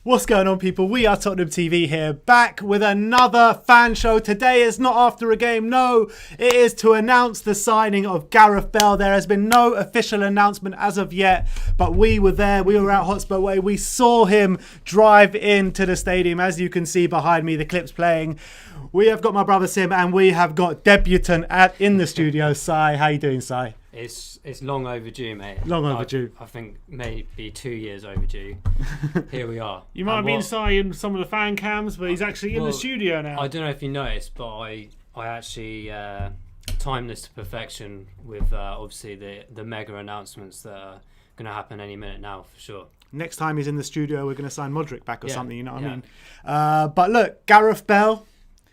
What's going on, people? We are Tottenham TV here, back with another fan show. Today is not after a game, no. It is to announce the signing of Gareth Bale. There has been no official announcement as of yet, but we were there. We were at Hotspur Way. We saw him drive into the stadium. As you can see behind me, the clip's playing. We have got my brother Sim, and we have got debutant in the studio, Sai. How you doing, Sai? It's long overdue, mate. Long overdue. I think maybe 2 years overdue. Here we are. You might have been Sai in some of the fan cams, but he's actually in the studio now. I don't know if you noticed, but I actually timed this to perfection with obviously the mega announcements that are going to happen any minute now, for sure. Next time he's in the studio, we're going to sign Modric back or something, you know what I mean? But look, Gareth Bale,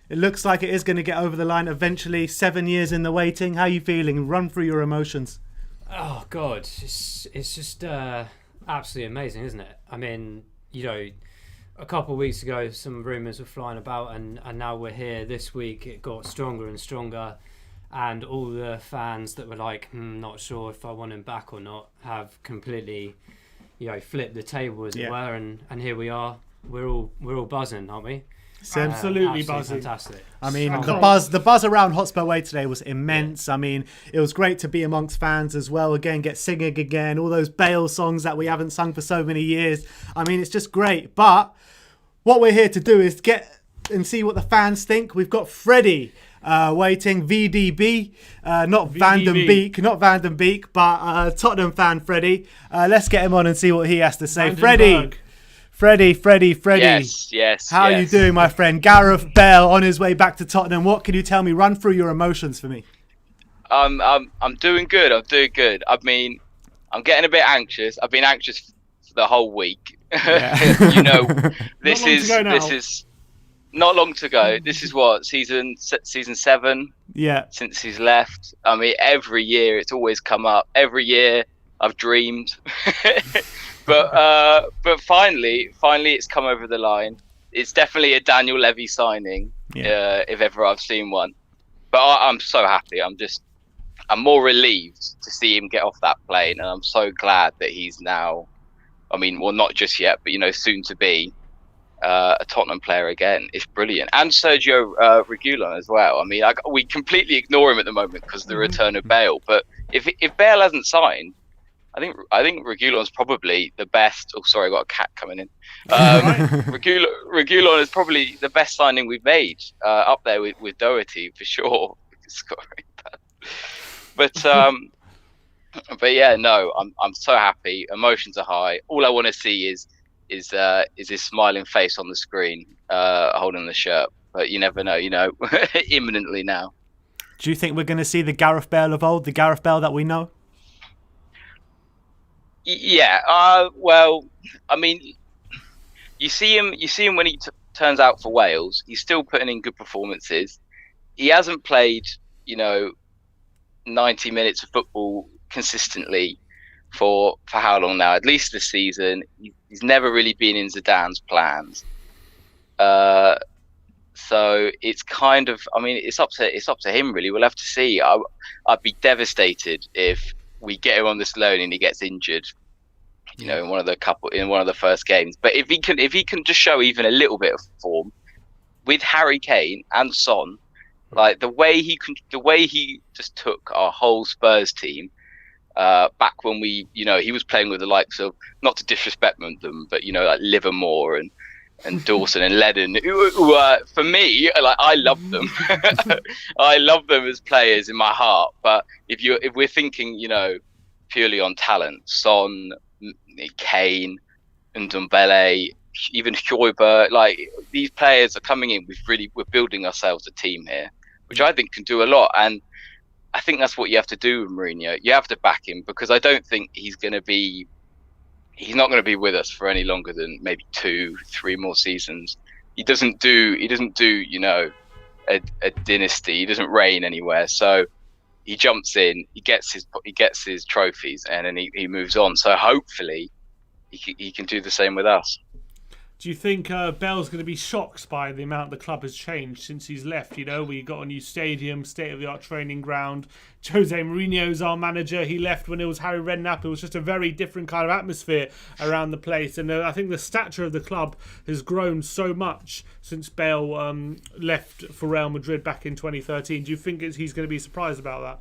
it looks like it is going to get over the line eventually. 7 years in the waiting. How are you feeling? Run through your emotions. Oh, God. It's just absolutely amazing, isn't it? I mean, you know, a couple of weeks ago, some rumours were flying about, and now we're here. This week, it got stronger and stronger. And all the fans that were like, not sure if I want him back or not, have completely, you know, flipped the table, as it were. And here we are. We're all buzzing, aren't we? Absolutely buzzing. Fantastic. I mean, the buzz around Hotspur Way today was immense. I mean, it was great to be amongst fans as well. Again, get singing again. All those Bale songs that we haven't sung for so many years. I mean, it's just great. But what we're here to do is get and see what the fans think. We've got Freddie waiting, VDB, not VDB. Van den Beek, but Tottenham fan Freddie. Let's get him on and see what he has to say. Vandenberg. Freddie. Yes. How are you doing, my friend? Gareth Bale on his way back to Tottenham. What can you tell me? Run through your emotions for me. I'm doing good. I mean, I'm getting a bit anxious. I've been anxious for the whole week. Yeah. You know, this is not long to go. This is what season 7. Yeah. Since he's left. I mean, every year it's always come up. Every year I've dreamed. But finally it's come over the line. It's definitely a Daniel Levy signing, if ever I've seen one. But I'm so happy. I'm more relieved to see him get off that plane, and I'm so glad that he's now, I mean, well, not just yet, but, you know, soon to be a Tottenham player again. It's brilliant. And Sergio Reguilon as well. I mean, we completely ignore him at the moment because of the return of Bale. But if Bale hasn't signed, I think Reguilon's probably the best. Oh, sorry, I got a cat coming in. Reguilon is probably the best signing we've made, up there with Doherty for sure. But yeah, no, I'm so happy. Emotions are high. All I want to see is his smiling face on the screen, holding the shirt. But you never know, you know, imminently now. Do you think we're going to see the Gareth Bale of old, the Gareth Bale that we know? Yeah, well, I mean, you see him when he turns out for Wales. He's still putting in good performances. He hasn't played, you know, 90 minutes of football consistently for how long now? At least this season. He's never really been in Zidane's plans. So it's kind of, I mean, it's up to him really. We'll have to see. I'd be devastated if we get him on this loan and he gets injured, you know, in one of the first games. But if he can just show even a little bit of form with Harry Kane and Son, like the way he just took our whole Spurs team back when he was playing with the likes of, not to disrespect them, but, you know, like Livermore and Dawson and Ledden, who for me, like, I love them. I love them as players in my heart. But if we're thinking, you know, purely on talent, Son, Kane, and Bale, even Højbjerg, like, these players are coming in. We're building ourselves a team here, which I think can do a lot. And I think that's what you have to do with Mourinho. You have to back him, because I don't think he's not going to be with us for any longer than maybe 2-3 more seasons. He doesn't do, you know, a dynasty. He doesn't reign anywhere. So he jumps in, he gets his trophies, and then he moves on. So hopefully he can do the same with us. Do you think Bale's going to be shocked by the amount the club has changed since he's left? You know, we got a new stadium, state-of-the-art training ground. Jose Mourinho's our manager. He left when it was Harry Redknapp. It was just a very different kind of atmosphere around the place. And I think the stature of the club has grown so much since Bale left for Real Madrid back in 2013. Do you think he's going to be surprised about that?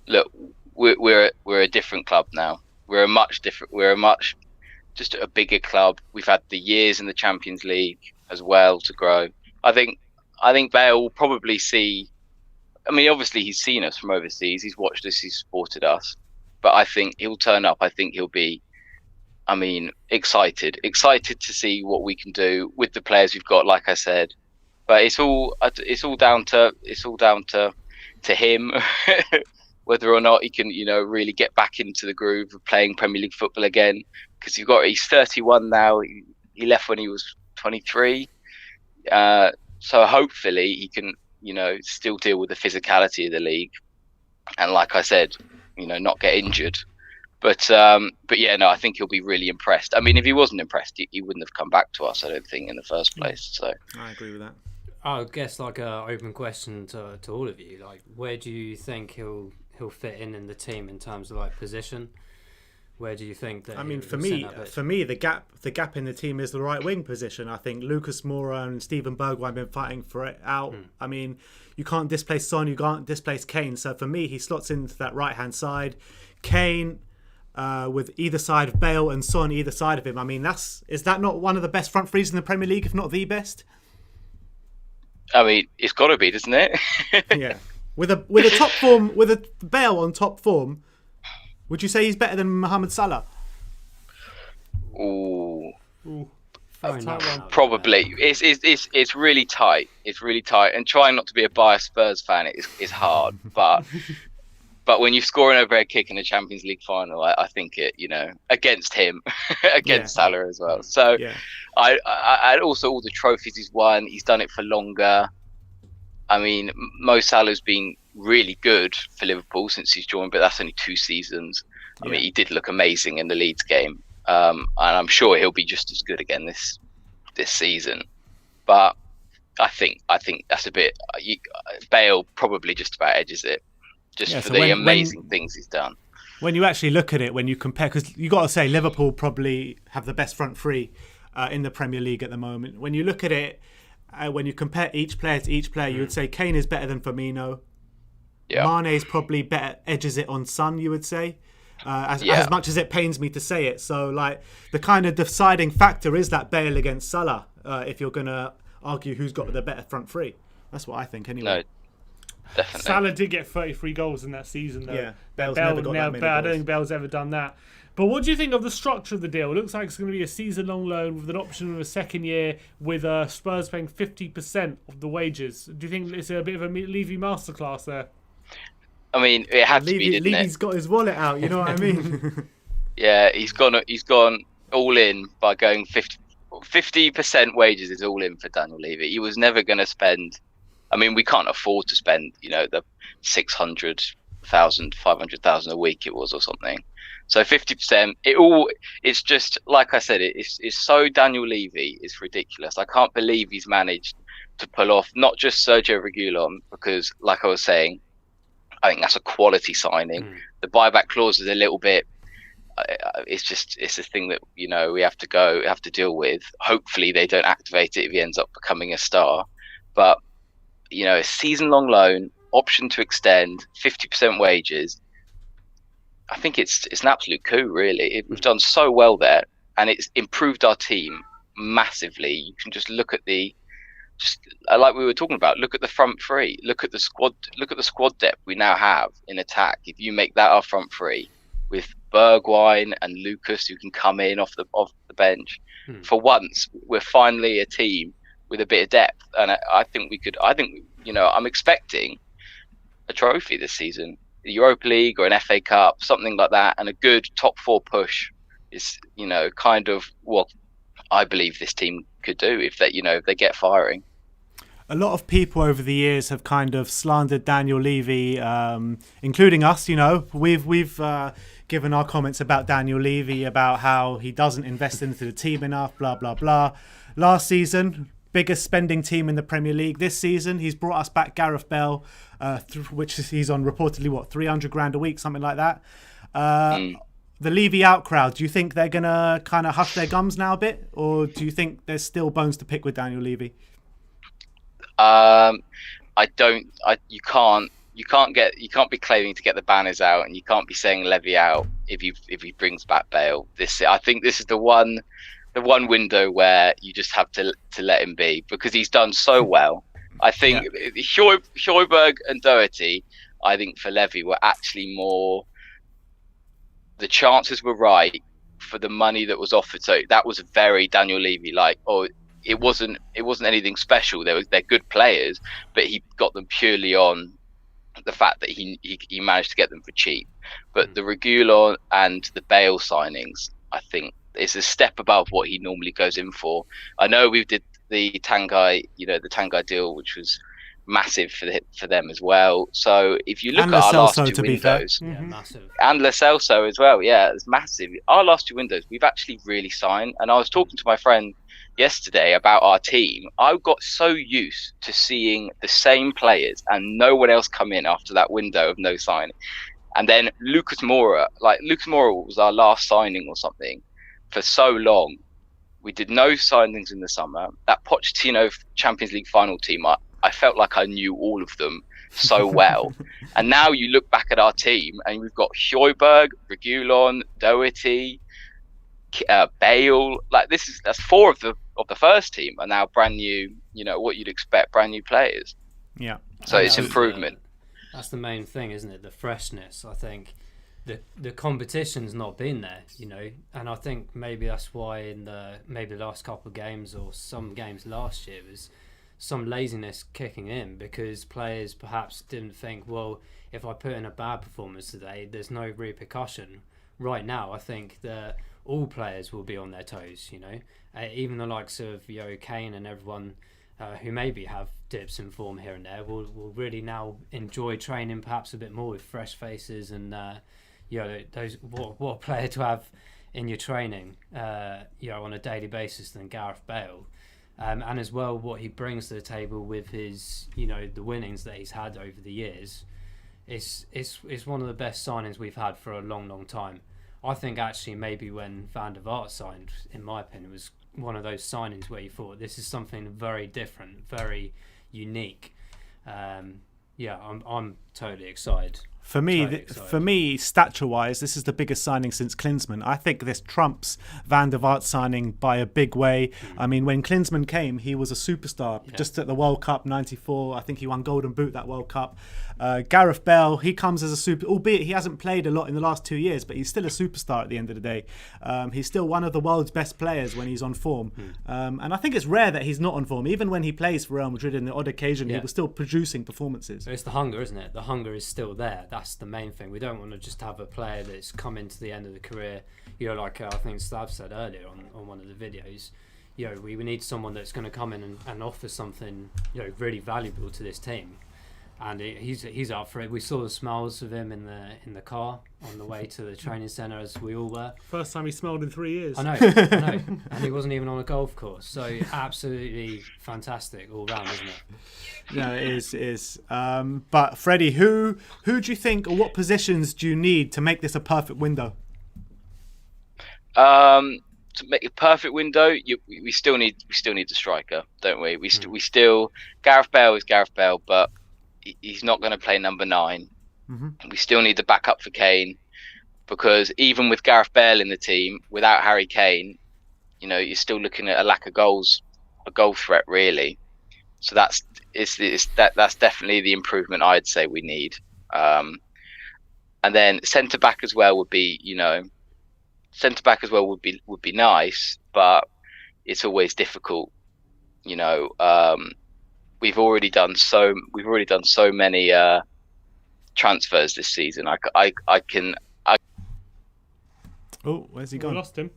Look, we're a different club now. We're just a bigger club. We've had the years in the Champions League as well to grow. I think Bale will probably see. I mean, obviously he's seen us from overseas. He's watched us. He's supported us. But I think he'll turn up. I think he'll be, excited to see what we can do with the players we've got. Like I said, but it's all down to him. Whether or not he can, really get back into the groove of playing Premier League football again. Because he's 31 now. He left when he was 23. So hopefully he can, still deal with the physicality of the league. And like I said, not get injured. But yeah, no, I think he'll be really impressed. I mean, if he wasn't impressed, he wouldn't have come back to us, I don't think, in the first place. So I agree with that. I guess like a open question to all of you. Like, where do you think he'll fit in the team in terms of like position? Where do you think that? I mean, for me, the gap in the team is the right wing position. I think Lucas Moura and Steven Bergwijn have been fighting for it out. I mean, you can't displace Son, you can't displace Kane. So for me, he slots into that right hand side. Kane with either side of Bale and Son either side of him. I mean, is that not one of the best front threes in the Premier League, if not the best? I mean, it's got to be, doesn't it? Yeah. With a top form, with a Bale on top form, would you say he's better than Mohamed Salah? Ooh. Probably. It's really tight. It's really tight. And trying not to be a biased Spurs fan is hard. But when you score an overhead kick in a Champions League final, I think it, against him, against Salah as well. So I also all the trophies he's won. He's done it for longer. I mean, Mo Salah's been really good for Liverpool since he's joined, but that's only 2 seasons. I mean, he did look amazing in the Leeds game, and I'm sure he'll be just as good again this season. But I think that's a bit. Bale probably just about edges it, for the amazing things he's done. When you actually look at it, when you compare, because you got to say Liverpool probably have the best front three in the Premier League at the moment. When you look at it. When you compare each player to each player, you would say Kane is better than Firmino. Yeah. Mane is probably better, edges it on Son, you would say. As much as it pains me to say it. So, like, the kind of deciding factor is that Bale against Salah, if you're going to argue who's got the better front three. That's what I think, anyway. No, definitely. Salah did get 33 goals in that season, though. Yeah, Bale's never got that many goals. I don't think Bale's ever done that. But what do you think of the structure of the deal? It looks like it's going to be a season-long loan with an option of a second year, with Spurs paying 50% of the wages. Do you think it's a bit of a Levy masterclass there? I mean, it had to be, didn't Levy's got his wallet out, you know what I mean? Yeah, he's gone all in by going 50% wages is all in for Daniel Levy. He was never going to spend. I mean, we can't afford to spend, the 600,000, 500,000 a week it was or something. So 50%, it's just, like I said, it's so Daniel Levy, it's ridiculous. I can't believe he's managed to pull off not just Sergio Reguilon, because like I was saying, I think that's a quality signing. The buyback clause is a little bit, it's a thing that, we have to deal with. Hopefully they don't activate it if he ends up becoming a star. But, a season-long loan, option to extend, 50% wages, I think it's an absolute coup, really. We've done so well there, and it's improved our team massively. You can just look at like we were talking about, look at the front three, look at the squad depth we now have in attack. If you make that our front three with Bergwijn and Lucas, who can come in off the bench, for once we're finally a team with a bit of depth, and I think I'm expecting a trophy this season. The Europa League or an FA Cup, something like that, and a good top 4 push is, kind of what I believe this team could do if they get firing. a lot of people over the years have kind of slandered Daniel Levy, including us. You know, we've given our comments about Daniel Levy, about how he doesn't invest into the team enough, blah blah blah. Last season, biggest spending team in the Premier League. This season, he's brought us back Gareth Bale, which is, he's on reportedly what, 300 grand a week, something like that. The Levy out crowd, do you think they're gonna kind of hush their gums now a bit, or do you think there's still bones to pick with Daniel Levy? You can't be claiming to get the banners out, and you can't be saying Levy out if he brings back Bale. I think this is the one window where you just have to let him be, because he's done so well. I think Højbjerg and Doherty, I think for Levy were actually more. The chances were right for the money that was offered. So that was very Daniel Levy. Like, it wasn't anything special. They're good players, but he got them purely on the fact that he managed to get them for cheap. But the Reguilon and the Bale signings, I think, is a step above what he normally goes in for. I know we did the Tanguy deal, which was massive for them as well. So if you look at our last two windows, massive, and Lo Celso as well, it's massive. Our last two windows, we've actually really signed. And I was talking to my friend yesterday about our team. I got so used to seeing the same players and no one else come in after that window of no signing. And then Lucas Moura was our last signing or something for so long. We did no signings in the summer. That Pochettino Champions League final team, I felt like I knew all of them so well. And now you look back at our team and we've got Højbjerg, Reguilon, Doherty, Bale. Like that's four of the first team are now brand new, what you'd expect, brand new players. Yeah. So it's improvement. That's the main thing, isn't it? The freshness. I think the competition's not been there, and I think maybe that's why in the last couple of games or some games last year was some laziness kicking in, because players perhaps didn't think, well, if I put in a bad performance today, there's no repercussion. Right now, I think that all players will be on their toes, even the likes of Kane and everyone who maybe have dips in form here and there will really now enjoy training perhaps a bit more with fresh faces, and those what a player to have in your training on a daily basis than Gareth Bale. And as well, what he brings to the table with his, the winnings that he's had over the years, it's one of the best signings we've had for a long, long time. I think actually maybe when Van der Vaart signed, in my opinion, was one of those signings where you thought this is something very different, very unique. I'm totally excited. For me, stature-wise, this is the biggest signing since Klinsmann. I think this trumps Van der Vaart signing by a big way. I mean, when Klinsmann came, he was a superstar. Just at the World Cup '94, I think he won Golden Boot that World Cup. Gareth Bale, he comes as a super, albeit he hasn't played a lot in the last 2 years, but he's still a superstar at the end of the day. He's still one of the world's best players when he's on form. And I think it's rare that he's not on form. Even when he plays for Real Madrid, in the odd occasion, he was still producing performances. It's the hunger, isn't it? The hunger is still there. That's the main thing. We don't want to just have a player that's come into the end of the career, like I think Slav said earlier on one of the videos. We need someone that's going to come in and offer something, really valuable to this team. And he's up for it. We saw the smiles of him in the car on the way to the training centre, as we all were. First time he smiled in 3 years. I know. And he wasn't even on a golf course. So absolutely fantastic all round, isn't it? Yeah, it is. But Freddie, who do you think, or what positions do you need to make this a perfect window? To make a perfect window, we still need a striker, don't we? We still Gareth Bale is Gareth Bale, but he's not going to play number 9. We still need the backup for Kane, because even with Gareth Bale in the team, without Harry Kane, you're still looking at a lack of goals, a goal threat really. So that's definitely the improvement I'd say we need. And then centre back as well would be, would be nice, but it's always difficult. We've already done so many transfers this season. Oh, where's he gone? We lost him.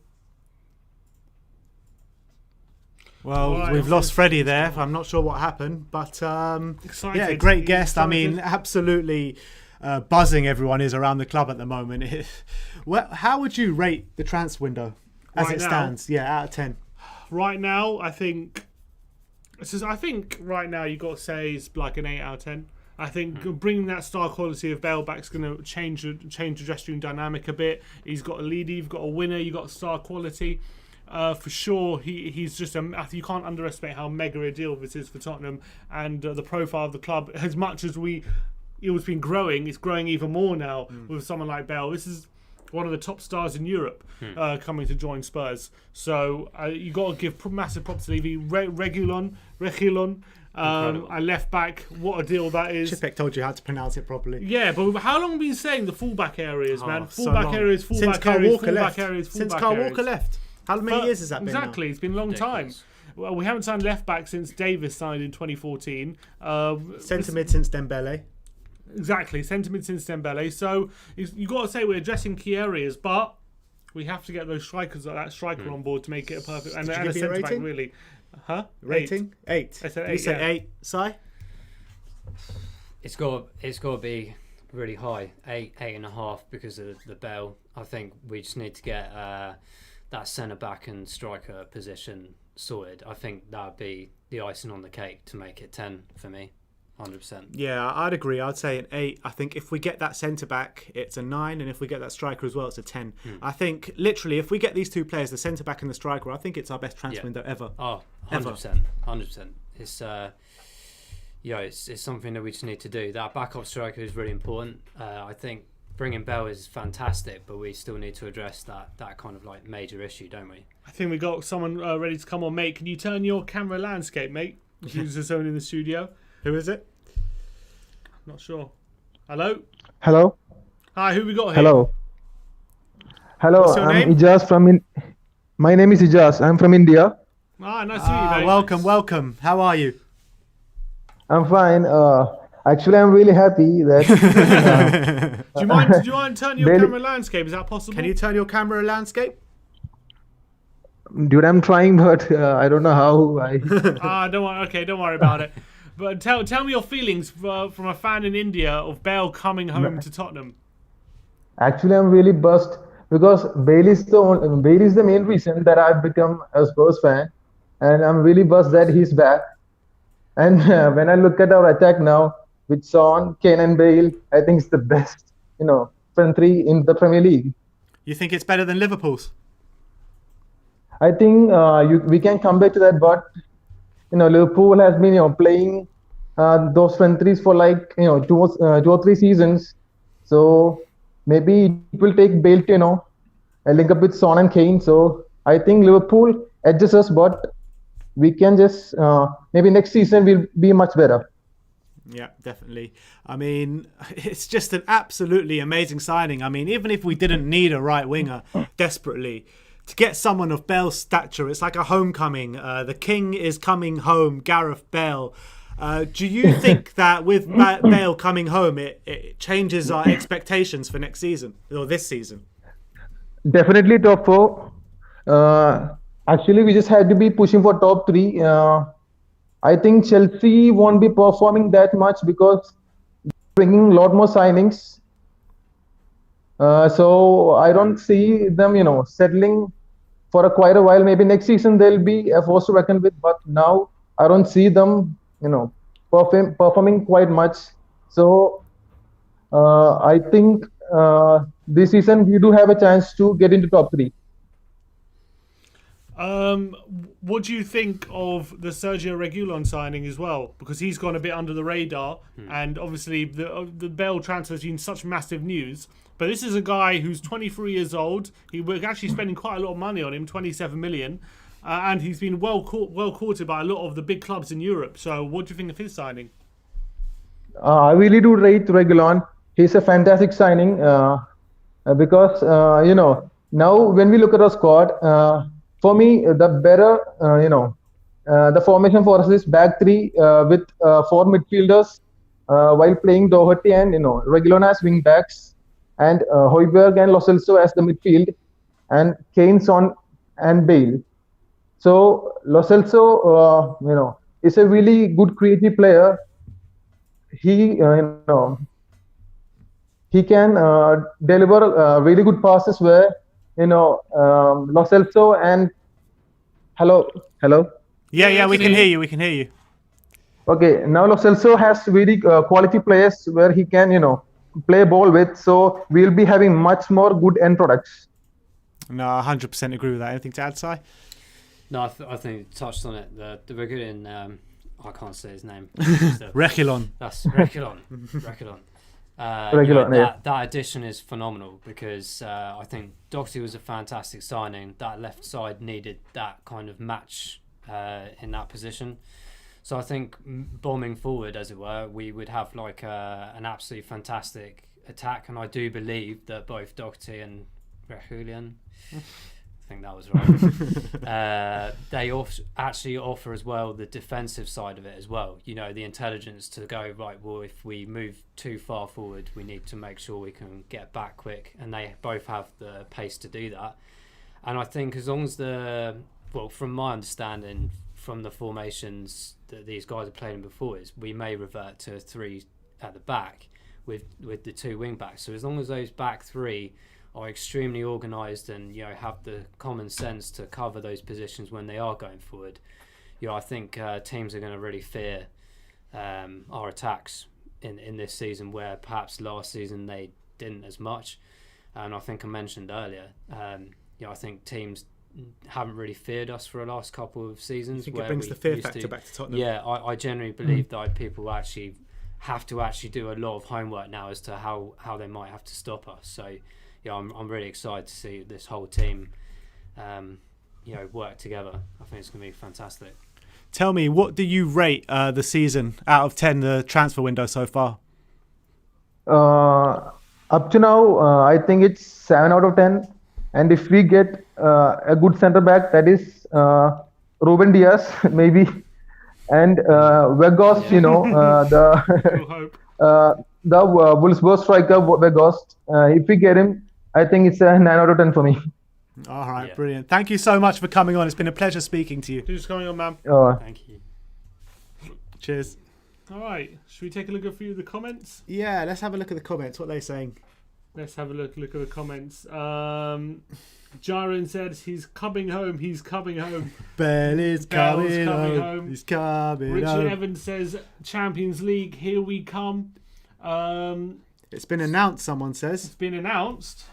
Well, Right. we've lost Freddie there. I'm not sure what happened, but Excited. yeah, great guest. I Excited. mean, absolutely buzzing everyone is around the club at the moment. How would you rate the transfer window as Right it now? stands? Yeah, out of 10. Right now, I think right now you got to say it's like an 8 out of 10. I think bringing that star quality of Bale back is going to change the dressing room dynamic a bit. He's got a leader, you've got a winner, you've got star quality. For sure, he's just you can't underestimate how mega a deal this is for Tottenham and the profile of the club. As much as it's been growing, it's growing even more now with someone like Bale. This is one of the top stars in Europe coming to join Spurs. So you got to give massive props to Levy. Reguilon. I left back. What a deal that is. Chipek told you how to pronounce it properly. Yeah, but how long have we been saying the fullback areas, man? So Fullback long. areas, Since fullback Carl areas, Walker fullback left. areas, Since fullback Carl areas. Walker left. How many years has that been Exactly, it's been a long time. Ridiculous. Well, we haven't signed left back since Davis signed in 2014. Centre mid since Dembele. Exactly, sentiment since Dembele. So you got to say we're addressing key areas, but we have to get those strikers, that striker on board to make it a perfect and Did you a give me a centre back rating? really. Huh? Rating? 8. I said You 8, say yeah. 8. Si? It's got to be really high, 8.5 because of the Bale. I think we just need to get that centre back and striker position sorted. I think that would be the icing on the cake to make it 10 for me, 100%. Yeah, I'd agree. I'd say an 8. I think if we get that centre back, it's a 9, and if we get that striker as well, it's a 10. I think literally, if we get these two players, the centre back and the striker, I think it's our best transfer window ever. Oh, Ever. 100%. 100%. It's it's something that we just need to do. That backup striker is really important. I think bringing Bale is fantastic, but we still need to address that kind of like major issue, don't we? I think we got someone ready to come on, mate. Can you turn your camera landscape, mate? Who's the zone in the studio? Who is it? Not sure. Hello? Hello. Hi, who we got here? Hello. Hello. What's your I'm name? Ijaz My name is Ijaz. I'm from India. Ah, nice to meet you, mate. Welcome. How are you? I'm fine. Actually, I'm really happy that. Do you mind turning your Bale- camera landscape? Is that possible? Can you turn your camera landscape? Dude, I'm trying, but I don't know how. Don't worry. Okay, don't worry about it. But tell me your feelings from a fan in India of Bale coming home to Tottenham. Actually, I'm really buzzed because Bale is the main reason that I've become a Spurs fan, and I'm really buzzed that he's back. And when I look at our attack now with Son, Kane, and Bale, I think it's the best, front three in the Premier League. You think it's better than Liverpool's? I think we can come back to that, but Liverpool has been playing those front threes for like 2 or 3 seasons, so maybe it will take Bale to link up with Son and Kane. So I think Liverpool edges us, but we can just maybe next season will be much better. Yeah, definitely. I mean, it's just an absolutely amazing signing. I mean, even if we didn't need a right winger desperately, to get someone of Bale's stature, it's like a homecoming. The king is coming home, Gareth Bale. Do you think that with Bale coming home, it changes our expectations for next season or this season? Definitely top 4. Actually, we just had to be pushing for top 3. I think Chelsea won't be performing that much because they're bringing a lot more signings. So I don't see them, settling for quite a while. Maybe next season they'll be a force to reckon with, but now I don't see them, performing quite much. So I think this season we do have a chance to get into top 3. What do you think of the Sergio Reguilon signing as well? Because he's gone a bit under the radar, and obviously the Bale transfer has been such massive news. But this is a guy who's 23 years old. We're actually spending quite a lot of money on him, 27 million, and he's been well courted by a lot of the big clubs in Europe. So, what do you think of his signing? I really do rate Reguilon. He's a fantastic signing because now when we look at our squad. For me, the better, the formation for us is back 3 with 4 midfielders while playing Doherty and, Reguilon as wing backs and Højbjerg and Lo Celso as the midfield and Kane, Son and Bale. So Lo Celso, is a really good creative player. He can deliver really good passes where Lo Celso and hello. Yeah, we can can hear hear you. you. We can hear you. Okay, now Lo Celso has really quality players where he can play ball with. So we'll be having much more good end products. No, 100% agree with that. Anything to add, Si? No, I think you touched on it. The Brazilian, I can't say his name. Requilon. That's Requilon. Requilon. Reguilon, yeah. That addition is phenomenal because I think Doherty was a fantastic signing. That left side needed that kind of match in that position. So I think bombing forward, as it were, we would have like an absolutely fantastic attack. And I do believe that both Doherty and Requilon, I think that was right. They actually offer as well the defensive side of it as well. The intelligence to go, right, well, if we move too far forward, we need to make sure we can get back quick. And they both have the pace to do that. And I think as long as from my understanding, from the formations that these guys are playing before, is we may revert to 3 at the back with the 2 wing backs. So as long as those back 3 are extremely organised and have the common sense to cover those positions when they are going forward, I think teams are going to really fear our attacks in this season, where perhaps last season they didn't as much. And I think I mentioned earlier, I think teams haven't really feared us for the last couple of seasons. I think where it brings the fear factor back to Tottenham. Yeah, I generally believe that people actually have to do a lot of homework now as to how they might have to stop us. So I'm really excited to see this whole team work together. I think it's going to be fantastic. Tell me, what do you rate the season out of 10, the transfer window so far? Up to now, I think it's 7 out of 10. And if we get a good centre back, that is Ruben Diaz, maybe, and Weghorst, the Wolfsburg striker Weghorst. If we get him, I think it's a 9 out of 10 for me. All right, brilliant. Thank you so much for coming on. It's been a pleasure speaking to you. Who's coming on, man? Thank you. Cheers. All right, should we take a look at a few of the comments? Yeah, let's have a look at the comments. What are they saying? Let's have a look at the comments. Jaren says he's coming home. He's coming home. Bale is coming home. He's coming Richard home. Evans says Champions League. Here we come. It's been announced. Someone says it's been announced.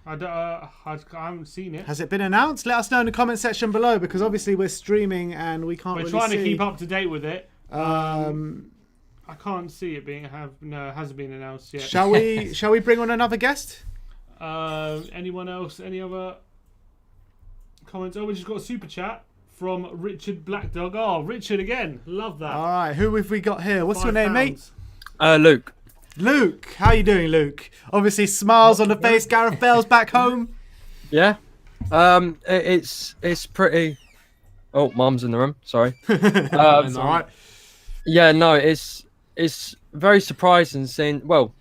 I haven't seen it. Has it been announced? Let us know in the comment section below, because obviously we're streaming and we can't. We're really trying see. to keep up to date with it. I can't see it being no, it hasn't been announced yet. Shall we bring on another guest? Anyone else? Any other comments? Oh, we just got a super chat from Richard Blackdog. Oh, Richard again. Love that. All right, who have we got here? What's your name, mate? Luke. Luke, how you doing, Luke? Obviously, smiles on the face. Gareth Bale's back home. Yeah. It's pretty. Oh, Mum's in the room. Sorry. It's all right. Yeah, no, it's very surprising seeing. Well,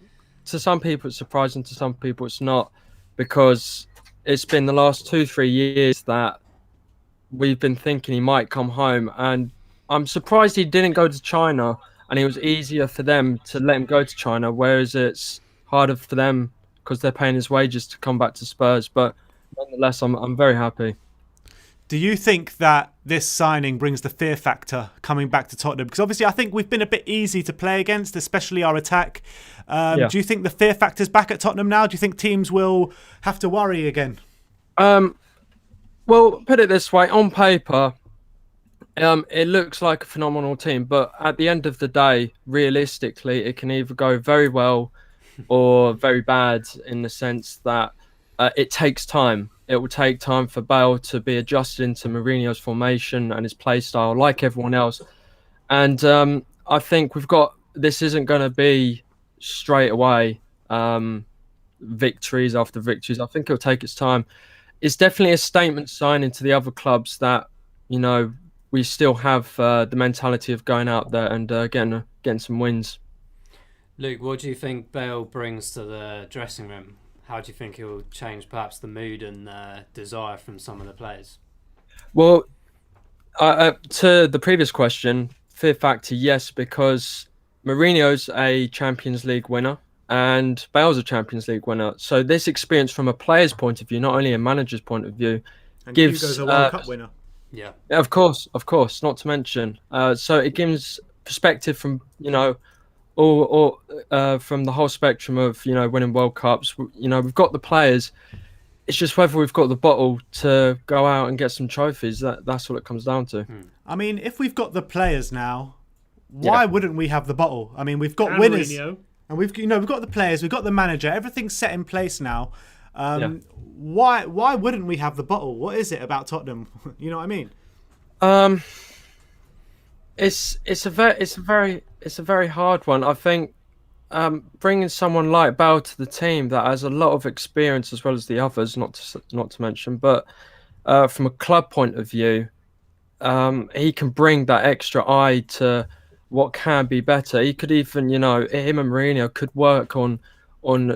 to some people it's surprising, to some people it's not, because it's been the last 2-3 years that we've been thinking he might come home, and I'm surprised he didn't go to China. And it was easier for them to let him go to China, whereas it's harder for them because they're paying his wages to come back to Spurs. But nonetheless, I'm very happy. Do you think that this signing brings the fear factor coming back to Tottenham? Because obviously I think we've been a bit easy to play against, especially our attack. Do you think the fear factor's back at Tottenham now? Do you think teams will have to worry again? Well, put it this way. On paper, it looks like a phenomenal team, but at the end of the day, realistically, it can either go very well or very bad, in the sense that it takes time. It will take time for Bale to be adjusted into Mourinho's formation and his play style, like everyone else. And I think this isn't going to be straight away victories after victories. I think it'll take its time. It's definitely a statement signing to the other clubs that, we still have the mentality of going out there and getting some wins. Luke, what do you think Bale brings to the dressing room? How do you think he'll change perhaps the mood and desire from some of the players? Well, To the previous question, fear factor, yes, because Mourinho's a Champions League winner and Bale's a Champions League winner. So this experience from a player's point of view, not only a manager's point of view, And gives Hugo's a World Cup winner. Yeah. Yeah, of course, not to mention. So it gives perspective from all from the whole spectrum of winning World Cups. We've got the players. It's just whether we've got the bottle to go out and get some trophies. That's what it comes down to. I mean, if we've got the players now, why wouldn't we have the bottle? I mean, we've got winners, Mourinho. and we've got the players, we've got the manager, everything's set in place now. Why wouldn't we have the bottle? What is it about Tottenham? You know what I mean? It's a very hard one. I think bringing someone like Bale to the team that has a lot of experience as well as the others, not to mention, but from a club point of view, he can bring that extra eye to what can be better. He could even, him and Mourinho could work on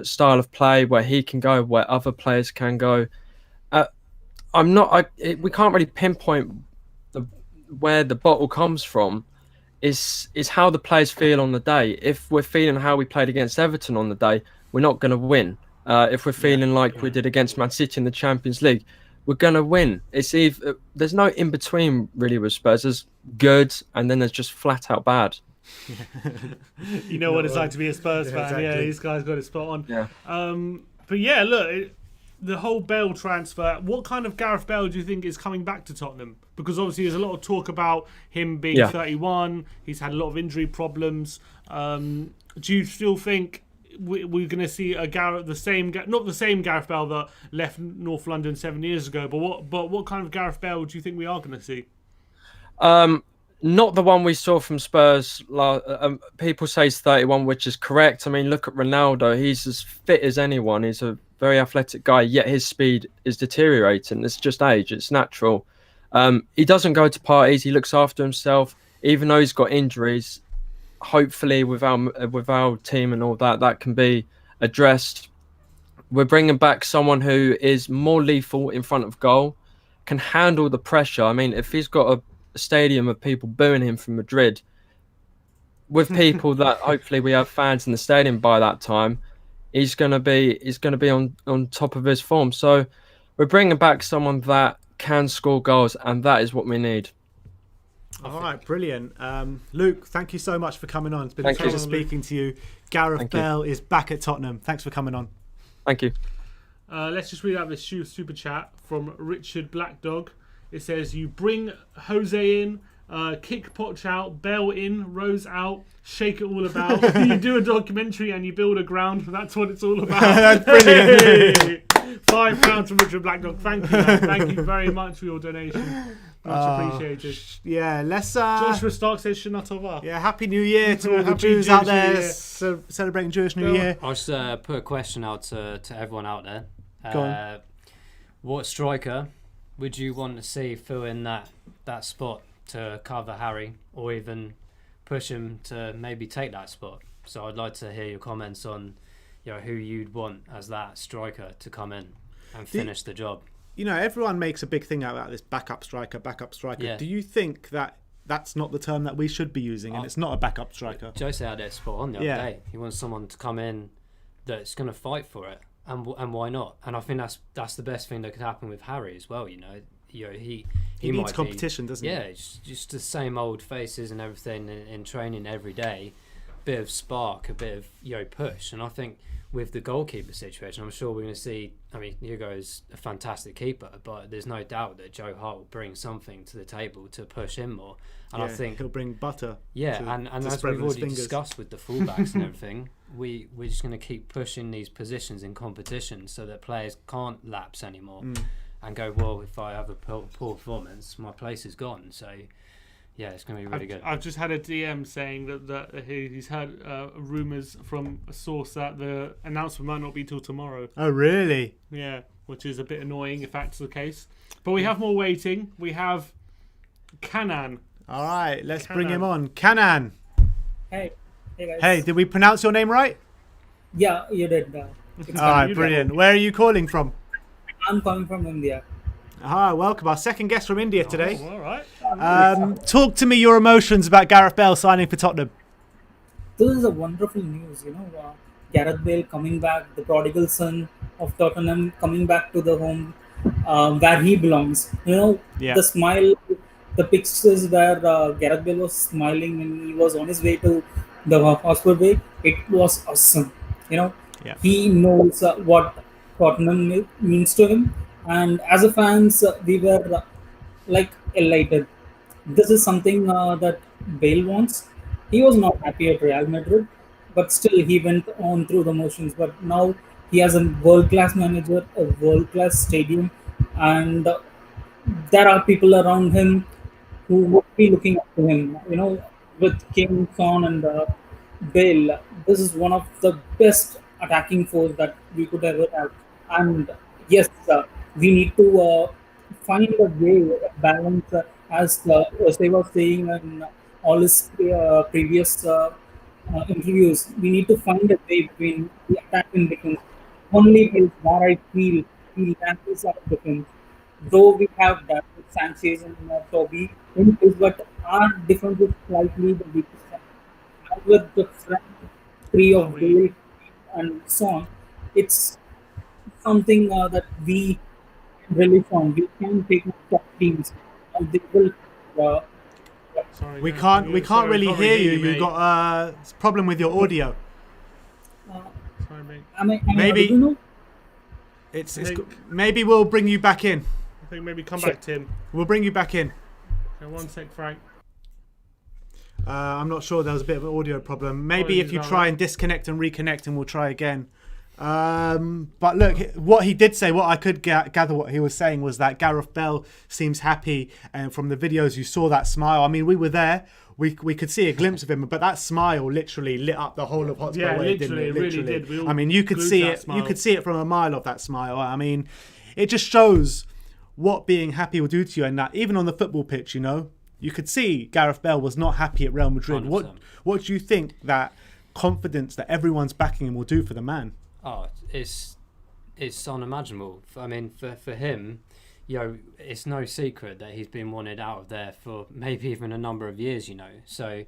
style of play where he can go where other players can go. We can't really pinpoint where the bottle comes from. Is how the players feel on the day. If we're feeling how we played against Everton on the day, we're not going to win. If we're feeling like we did against Man City in the Champions League, we're going to win. There's no in between really with Spurs. There's good and then there's just flat out bad. You know what it's like to be a Spurs fan. exactly. Yeah, these guys got it spot on. Yeah. But yeah, look, the whole Bale transfer, what kind of Gareth Bale do you think is coming back to Tottenham? Because obviously there's a lot of talk about him being 31. He's had a lot of injury problems. Do you still think we're going to see not the same Gareth Bale that left North London 7 years ago, but what kind of Gareth Bale do you think we are going to see? Not the one we saw from Spurs. People say he's 31, which is correct. I mean, look at Ronaldo. He's as fit as anyone. He's a very athletic guy, yet his speed is deteriorating. It's just age. It's natural. He doesn't go to parties. He looks after himself, even though he's got injuries. Hopefully, with our team and all that can be addressed. We're bringing back someone who is more lethal in front of goal, can handle the pressure. I mean, if he's got a stadium of people booing him from Madrid, with people that hopefully we have fans in the stadium by that time, he's going to be on top of his form. So we're bringing back someone that can score goals, and that is what we need. All right, brilliant. Luke, thank you so much for coming on. It's been a Thank you. pleasure speaking to you. Gareth Bale is back at Tottenham. Thanks for coming on. Thank you. Let's just read out this super chat from Richard Blackdog. It says, you bring Jose in, kick Poch out, Bale in, Rose out, shake it all about. You do a documentary and you build a ground. That's what it's all about. That's brilliant. Hey! £5 from Richard Blackdog. Thank you, man. Thank you very much for your donation. Much appreciated. Yeah, let's... Joshua Stark says, Shana Tova. Yeah, Happy New Year to all the Happy Jews Jewish out New there Year. celebrating Jewish New Year. I'll just put a question out to everyone out there. Go on. What striker would you want to see fill in that spot to cover Harry, or even push him to maybe take that spot? So I'd like to hear your comments on who you'd want as that striker to come in and finish the job. Everyone makes a big thing out of this backup striker. Yeah. Do you think that that's not the term that we should be using, and it's not a backup striker? Jose had it spot on the other day. He wants someone to come in that's going to fight for it, and why not? And I think that's the best thing that could happen with Harry as well. He needs competition, doesn't he? Yeah, it's just the same old faces and everything in training every day. Bit of spark, a bit of push, and I think with the goalkeeper situation, I'm sure we're going to see. I mean, Hugo is a fantastic keeper, but there's no doubt that Joe Hart will bring something to the table to push him more. And I think he'll bring butter. And as we've already discussed with the fullbacks and everything, we're just going to keep pushing these positions in competition so that players can't lapse anymore and go, well, if I have a poor performance, my place is gone. So. Yeah, it's going to be really good. I've just had a DM saying that he's heard rumours from a source that the announcement might not be till tomorrow. Oh, really? Yeah, which is a bit annoying if that's the case. But we have more waiting. We have Kanan. All right, let's bring him on. Kanan. Hey guys. Hey, did we pronounce your name right? Yeah, you did. All right, brilliant. Where are you calling from? I'm calling from India. Welcome. Our second guest from India today. Oh, all right. Talk to me your emotions about Gareth Bale signing for Tottenham. This is a wonderful news, Gareth Bale coming back, the prodigal son of Tottenham coming back to the home where he belongs. Yeah. The smile, the pictures where Gareth Bale was smiling when he was on his way to the hospital way, it was awesome. Yeah. He knows what Tottenham means to him, and as a fans, we were like elated. This is something that Bale wants. He was not happy at Real Madrid, but still he went on through the motions. But now he has a world-class manager, a world-class stadium, and there are people around him who would be looking up to him. With King, Son, and Bale, this is one of the best attacking force that we could ever have. And yes, we need to find a way, a balance, as Jose was saying in all his previous interviews. We need to find a way between the attack and defense. Only is where I feel that is our defense. Though we have that with Sanchez and Toby, but our defense is slightly the weakest. And with the front three of Bale and Son, it's something that we really found. We can take top teams, and they will. Uh, Sorry, We no, can't sorry, really can't hear you. mate. You've got a problem with your audio. Sorry, mate. am I Maybe- audible now? It's I think- maybe we'll bring you back in. I think maybe come back, Tim. We'll bring you back in. Okay, 1 sec, Frank. I'm not sure. There was a bit of an audio problem. Maybe Apologies if you about try that. and disconnect and reconnect, and we'll try again. But look, what he did say, what I could gather what he was saying was that Gareth Bale seems happy, and from the videos you saw that smile. I mean, we were there. We could see a glimpse of him, but that smile literally lit up the whole of Hotspur Yeah, Way, literally, didn't it it? really did. We all I mean, you could glued see that it. smile. You could see it from a mile of that smile. I mean, it just shows what being happy will do to you, and that even on the football pitch, you could see Gareth Bale was not happy at Real Madrid. 100%. What do you think that confidence that everyone's backing him will do for the man? Oh, it's unimaginable. I mean, for him, it's no secret that he's been wanted out of there for maybe even a number of years. So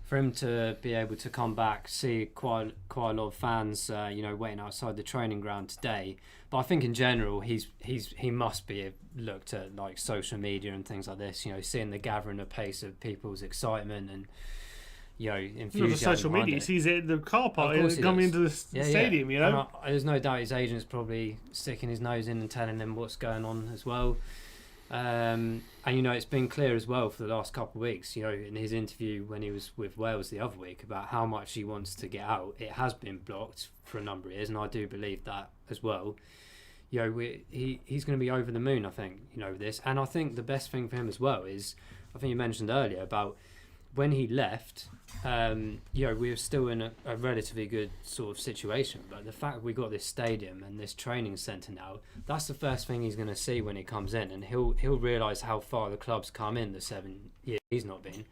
for him to be able to come back, see quite a lot of fans, waiting outside the training ground today. But I think in general, he must be looked at like social media and things like this. Seeing the gathering of pace of people's excitement and enthusiasm. Not just social behind media. He it. sees it in the car park Of course he coming does. into the Yeah, stadium, And there's no doubt his agent's probably sticking his nose in and telling him what's going on as well. And it's been clear as well for the last couple of weeks, in his interview when he was with Wales the other week about how much he wants to get out. It has been blocked for a number of years, and I do believe that as well. He's going to be over the moon, I think, with this. And I think the best thing for him as well is, I think you mentioned earlier about when he left, we were still in a relatively good sort of situation. But the fact we got this stadium and this training centre now, that's the first thing he's going to see when he comes in, and he'll realise how far the club's come in the 7 years he's not been,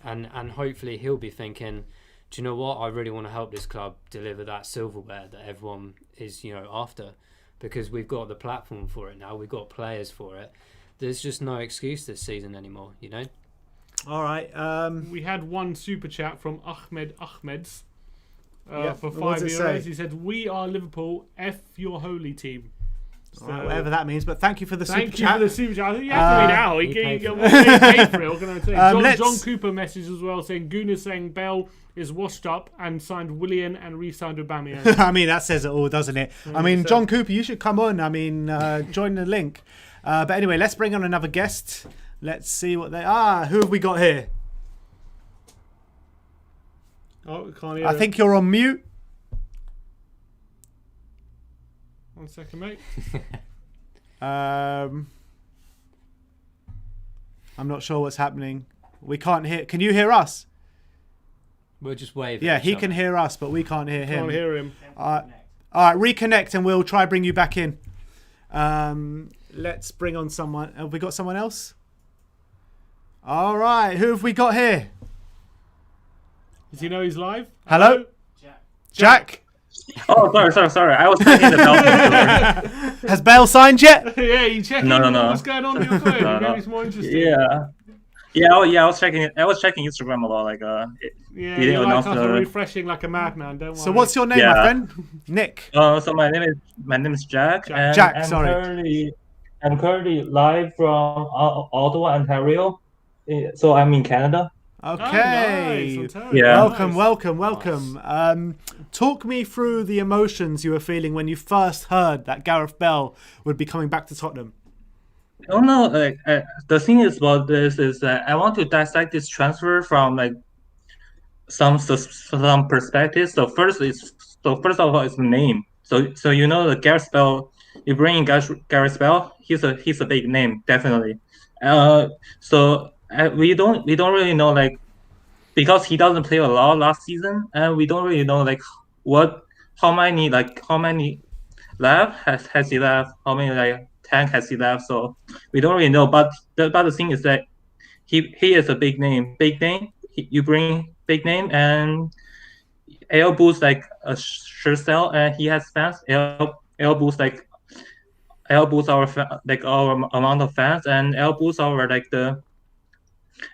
and hopefully he'll be thinking, do you know what? I really want to help this club deliver that silverware that everyone is after, because we've got the platform for it now. We've got players for it. There's just no excuse this season anymore. All right. We had one super chat from Ahmed Ahmeds Yeah, for what does it €5. say? He said, "We are Liverpool. F your holy team." All right, whatever that means, but thank you for the super Thank you chat. for the super chat. I think you have to read it out. he paid for He paid for it. What can I say? let's- John Cooper messaged as well saying, "Gooner saying Bale is washed up and signed Willian and re-signed Aubameyang." I mean, that says it all, doesn't it? I mean, so- John Cooper, you should come on. I mean, join the link. But anyway, let's bring on another guest. Let's see what they are. Who have we got here? Oh, can't hear I him. think you're on mute. 1 second, mate. I'm not sure what's happening. We can't hear. Can you hear us? We'll just wave. Yeah, at each he other. can hear us, but we can't hear him. Can't hear him. All right, reconnect and we'll try bring you back in. Let's bring on someone. Have we got someone else? All right, who have we got here? Does he know he's live? Hello? Jack? Oh, sorry. I was checking the bell. Has Bale signed yet? Yeah, you checking No. what's going on with your phone? No. Maybe it's more interesting. Yeah. Yeah, I was checking. I was checking Instagram a lot. Like, Yeah, didn't you're like announce us, the. refreshing like a madman. Don't worry. So what's your name, my Yeah. friend? Nick. So my name is Jack, Jack. and Jack, I'm sorry. currently live from Ottawa, Ontario. So I'm in Canada. Okay. Oh, nice. Ontario. Yeah. Welcome, Nice. welcome. Talk me through the emotions you were feeling when you first heard that Gareth Bale would be coming back to Tottenham. Oh no, like the thing is about this is that I want to dissect this transfer from like some perspectives. So first of all, it's the name. So you know the Gareth Bale. You bring in Gareth Bale, he's a big name definitely. So we don't really know like because he doesn't play a lot last season, and we don't really know like what how many left has he left, how many like tank has he left. So we don't really know. But the thing is that he is a big name. You bring big name and L boost like a sure sell, and he has fans. L boost like L boost like our amount of fans, and L boost our like the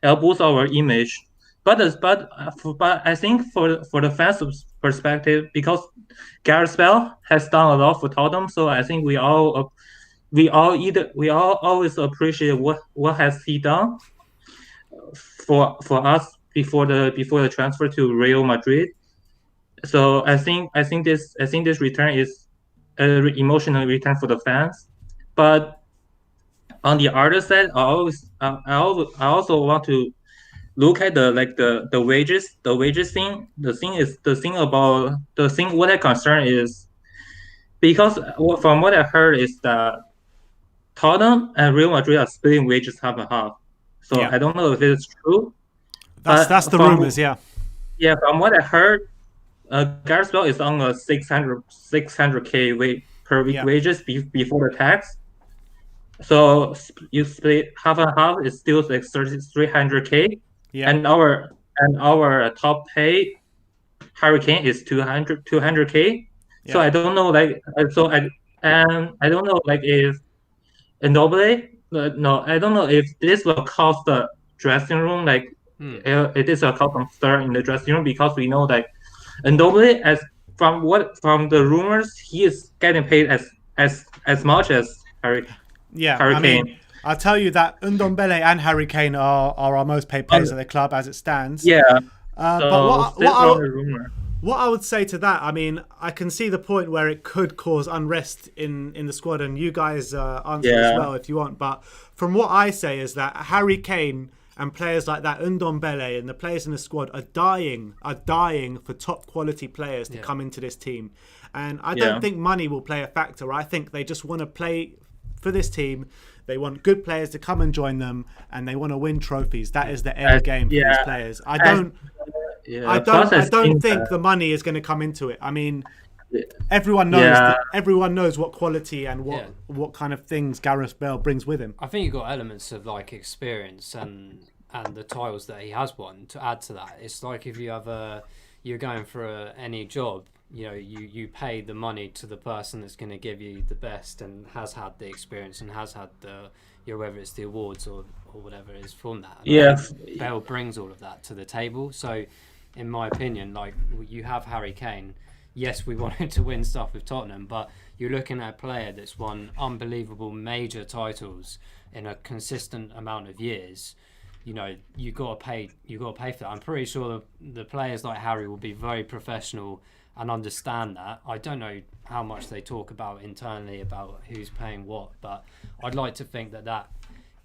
L boost our image. But I think for the fans' perspective, because Gareth Bale has done a lot for Tottenham, so I think we all always appreciate what has he done for us before the transfer to Real Madrid. So I think this return is an emotional return for the fans. But on the other side, I also want to look at the wages thing. The thing what I concern is because from what I heard is that Tottenham and Real Madrid are splitting wages half and half. So Yeah. I don't know if it's true. That's the rumors, yeah. Yeah, from what I heard, Gareth Bale is on a 600K per week Yeah. wages before the tax. So you split half and half, it's still like 300K. Yeah. And our top pay Hurricane is 200K. So Yeah. I don't know I don't know like if Nobly no, I don't know if this will cost the dressing room like it is a concern in the dressing room because we know that Nobly from the rumors he is getting paid as much as Yeah. Hurricane. I mean, I'll tell you that Ndombele and Harry Kane are our most paid players at the club as it stands. Yeah. But rumor. what I would say to that, I mean, I can see the point where it could cause unrest in the squad, and you guys answer as well if you want. But from what I say is that Harry Kane and players like that, Ndombele and the players in the squad are dying for top quality players to come into this team. And I don't think money will play a factor. I think they just want to play for this team. They want good players to come and join them, and they want to win trophies. That is the end game for these players. I don't think the money is going to come into it. I mean, everyone knows what quality and what kind of things Gareth Bale brings with him. I think you've got elements of like experience and the titles that he has won to add to that. It's like if you have you're going for any job, you know, you pay the money to the person that's going to give you the best and has had the experience and has had the, you know, whether it's the awards or whatever it is from that. Bale brings all of that to the table. So, in my opinion, like you have Harry Kane. Yes, we wanted to win stuff with Tottenham, but you're looking at a player that's won unbelievable major titles in a consistent amount of years. You know, you got to pay for that. I'm pretty sure the players like Harry will be very professional and understand that. I don't know how much they talk about internally about who's paying what, but I'd like to think that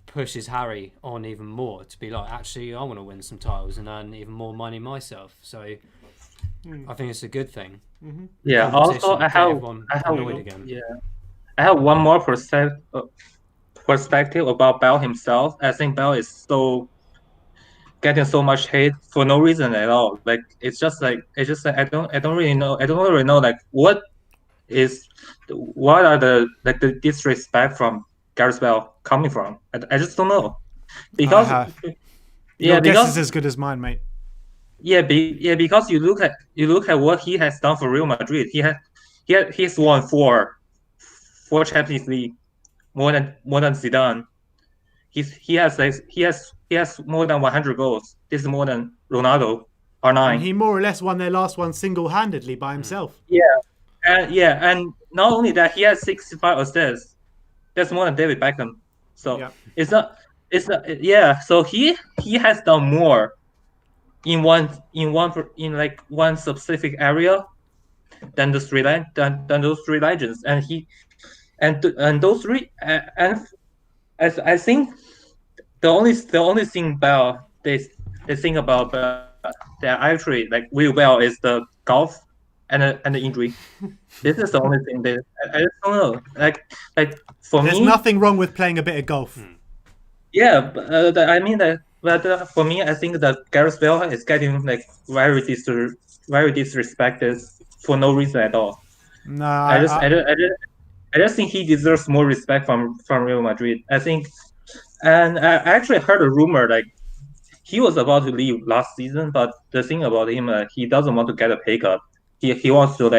pushes Harry on even more to be like, actually, I want to win some titles and earn even more money myself. So I think it's a good thing. Mm-hmm. Yeah. Also, I have one more perspective about Bale himself. I think Bale is getting so much hate for no reason at all. Like it's just like I don't really know like what are the disrespect from Gareth Bale coming from. I just don't know because your guess is as good as mine, mate. Because you look at what he has done for Real Madrid. He's won four Champions League more than Zidane. he has more than 100 goals. This is more than Ronaldo, R9. And he more or less won their last one single-handedly by himself. And not only that, he has 65 assists. That's more than David Beckham. So so he has done more in one specific area than those three legends, and those three and as I think the only thing Bale they think about that actually like Will Bale is the golf and the injury. This is the only thing that I just don't know. Like for There's me, nothing wrong with playing a bit of golf. Yeah, but I mean that. But for me, I think that Gareth Bale is getting like very disrespected for no reason at all. No, I just think he deserves more respect from Real Madrid. I think, and I actually heard a rumor like he was about to leave last season, but the thing about him, he doesn't want to get a pay cut. He wants to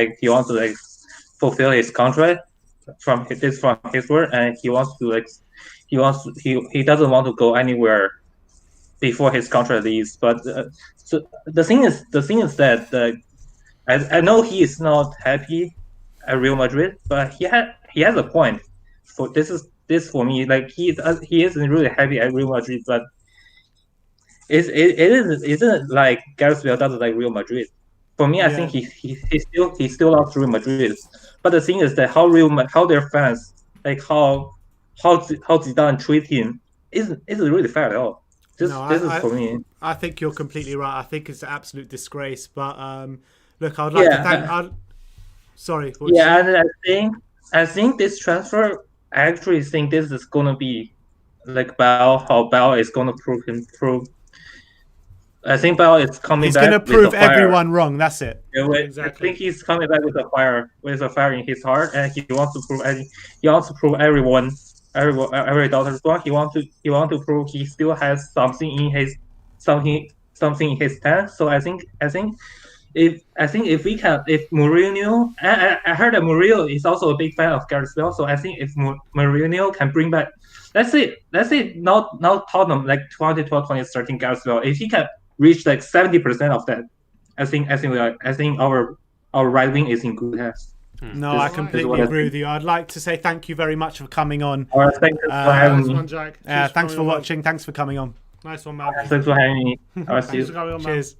fulfill his contract from his word, and he doesn't want to go anywhere before his contract leaves. But so the thing is that I know he is not happy at Real Madrid, but he has a point. For me, like he isn't really happy at Real Madrid, but isn't like Gareth Bale doesn't like Real Madrid. For me, I think he still loves Real Madrid. But the thing is that how their fans like how Zidane treat him isn't really fair at all. This is for me. I think you're completely right. I think it's an absolute disgrace. But look, I'd like to thank. Sorry. And I think this transfer. I actually think this is gonna be like how Bale is gonna prove. I think Bale is coming. He's back. He's gonna prove everyone wrong. That's it. Yeah, Exactly. I think he's coming back with a fire in his heart, and he wants to prove every Dortmund fan. He wants to prove he still has something in his tank. So I think if Mourinho, I heard that Mourinho is also a big fan of Gareth Bale. So I think if Mourinho can bring back, let's say not Tottenham like 2012-2013 Gareth Bale, if he can reach like 70% of that, I think our right wing is in good hands. No, I completely agree with you. I'd like to say thank you very much for coming on. All right, thanks for having me. Jack. Thanks for watching. Thanks for coming on. Nice one, man. Thanks for having me. I'll see you. Thanks for coming on, man. Cheers.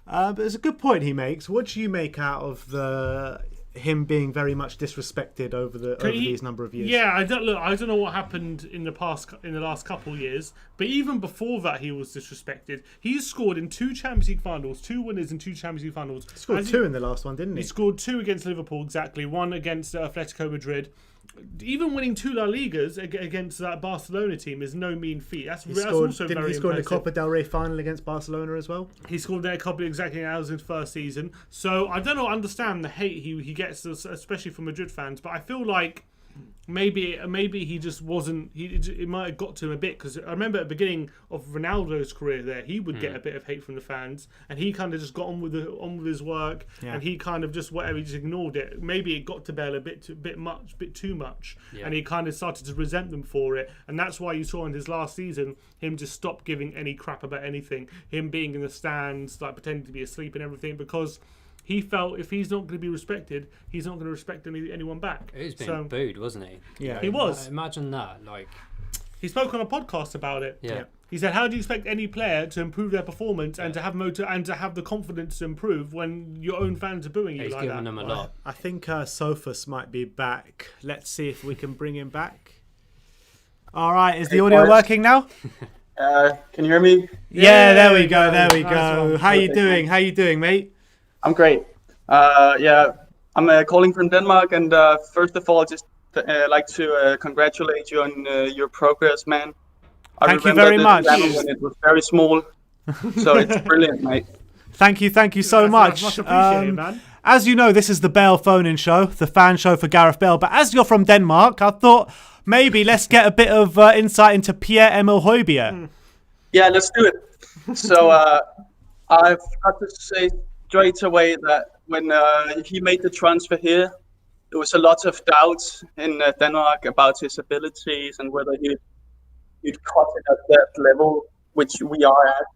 But it's a good point he makes. What do you make out of him being very much disrespected over these number of years? Yeah, I don't know what happened in the last couple of years, but even before that, he was disrespected. He's scored in 2 Champions League finals, 2 winners in 2 Champions League finals. He scored 2 in the last one, didn't he? He scored 2 against Liverpool, exactly. 1 against Atletico Madrid. Even winning 2 La Ligas against that Barcelona team is no mean feat. That's also very impressive. He scored in the Copa del Rey final against Barcelona as well? He scored there a couple exactly as his first season. So I don't understand the hate he gets, especially from Madrid fans. But I feel like maybe he just wasn't. It might have got to him a bit, because I remember at the beginning of Ronaldo's career there, he would get a bit of hate from the fans, and he kind of just got on with his work, and he kind of just he just ignored it. Maybe it got to Bale a bit too much, and he kind of started to resent them for it, and that's why you saw in his last season him just stop giving any crap about anything, him being in the stands like pretending to be asleep and everything, because he felt if he's not going to be respected, he's not going to respect anyone back. He was being booed, wasn't he? Yeah, he was. Imagine that. Like, he spoke on a podcast about it. Yeah. He said, "How do you expect any player to improve their performance and to have and to have the confidence to improve when your own fans are booing you he's like giving that?" them a lot. I think Sophus might be back. Let's see if we can bring him back. All right, is the audio working now? Can you hear me? Yeah, there we go. There we Nice go. one. How you doing? How you doing, mate? I'm great. I'm calling from Denmark, and first of all, just like to congratulate you on your progress, man. Thank you very much. When it was very small, so it's brilliant, mate. Thank you so much. Much appreciated, man. As you know, this is the Bale phone-in show, the fan show for Gareth Bale. But as you're from Denmark, I thought maybe let's get a bit of insight into Pierre-Emile Højbjerg. Yeah, let's do it. So I've got to say straight away that when he made the transfer here, there was a lot of doubts in Denmark about his abilities and whether he you'd cut it at that level, which we are at.